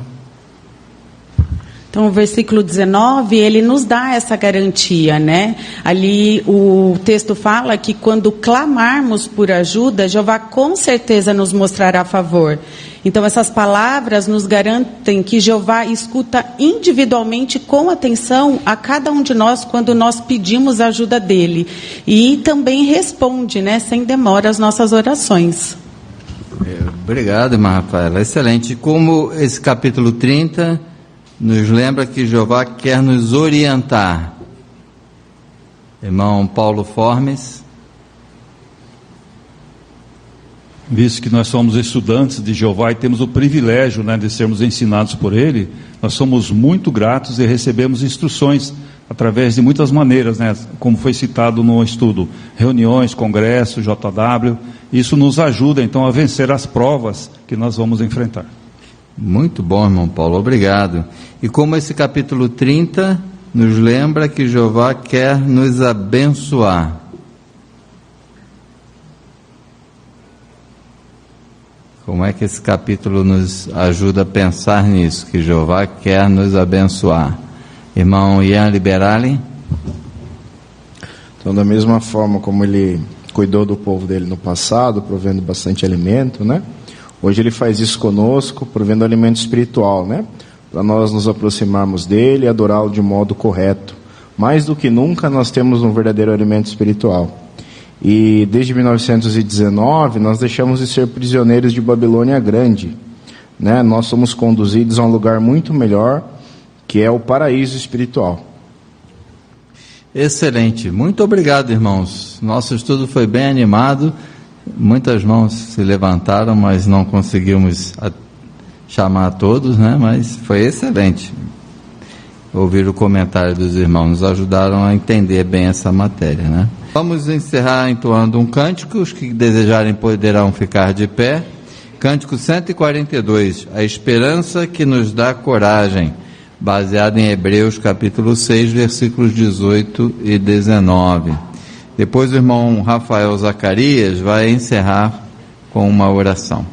Então, o versículo 19, ele nos dá essa garantia, né? Ali o texto fala que quando clamarmos por ajuda, Jeová com certeza nos mostrará favor. Então, essas palavras nos garantem que Jeová escuta individualmente com atenção a cada um de nós quando nós pedimos a ajuda dele. E também responde, né, sem demora, as nossas orações. Obrigado, irmã Rafaela. Excelente. Como esse capítulo 30 nos lembra que Jeová quer nos orientar. Irmão Paulo Formes. Visto que nós somos estudantes de Jeová e temos o privilégio, né, de sermos ensinados por Ele, nós somos muito gratos e recebemos instruções através de muitas maneiras, né, como foi citado no estudo, reuniões, congressos, JW. Isso nos ajuda então a vencer as provas que nós vamos enfrentar. Muito bom, irmão Paulo, obrigado. E como esse capítulo 30 nos lembra que Jeová quer nos abençoar. Como é que esse capítulo nos ajuda a pensar nisso, que Jeová quer nos abençoar? Irmão Ian Liberali. Então, da mesma forma como ele cuidou do povo dele no passado, provendo bastante alimento, né? Hoje ele faz isso conosco, provendo alimento espiritual, né? Para nós nos aproximarmos dele e adorá-lo de modo correto. Mais do que nunca nós temos um verdadeiro alimento espiritual. E desde 1919 nós deixamos de ser prisioneiros de Babilônia Grande, né? Nós somos conduzidos a um lugar muito melhor, que é o paraíso espiritual. Excelente, muito obrigado, irmãos. Nosso estudo foi bem animado, muitas mãos se levantaram, mas não conseguimos chamar a todos, né? Mas foi excelente ouvir o comentário dos irmãos, nos ajudaram a entender bem essa matéria, né? Vamos encerrar entoando um cântico, os que desejarem poderão ficar de pé. Cântico 142, a esperança que nos dá coragem, baseado em Hebreus capítulo 6, versículos 18 e 19. Depois o irmão Rafael Zacarias vai encerrar com uma oração.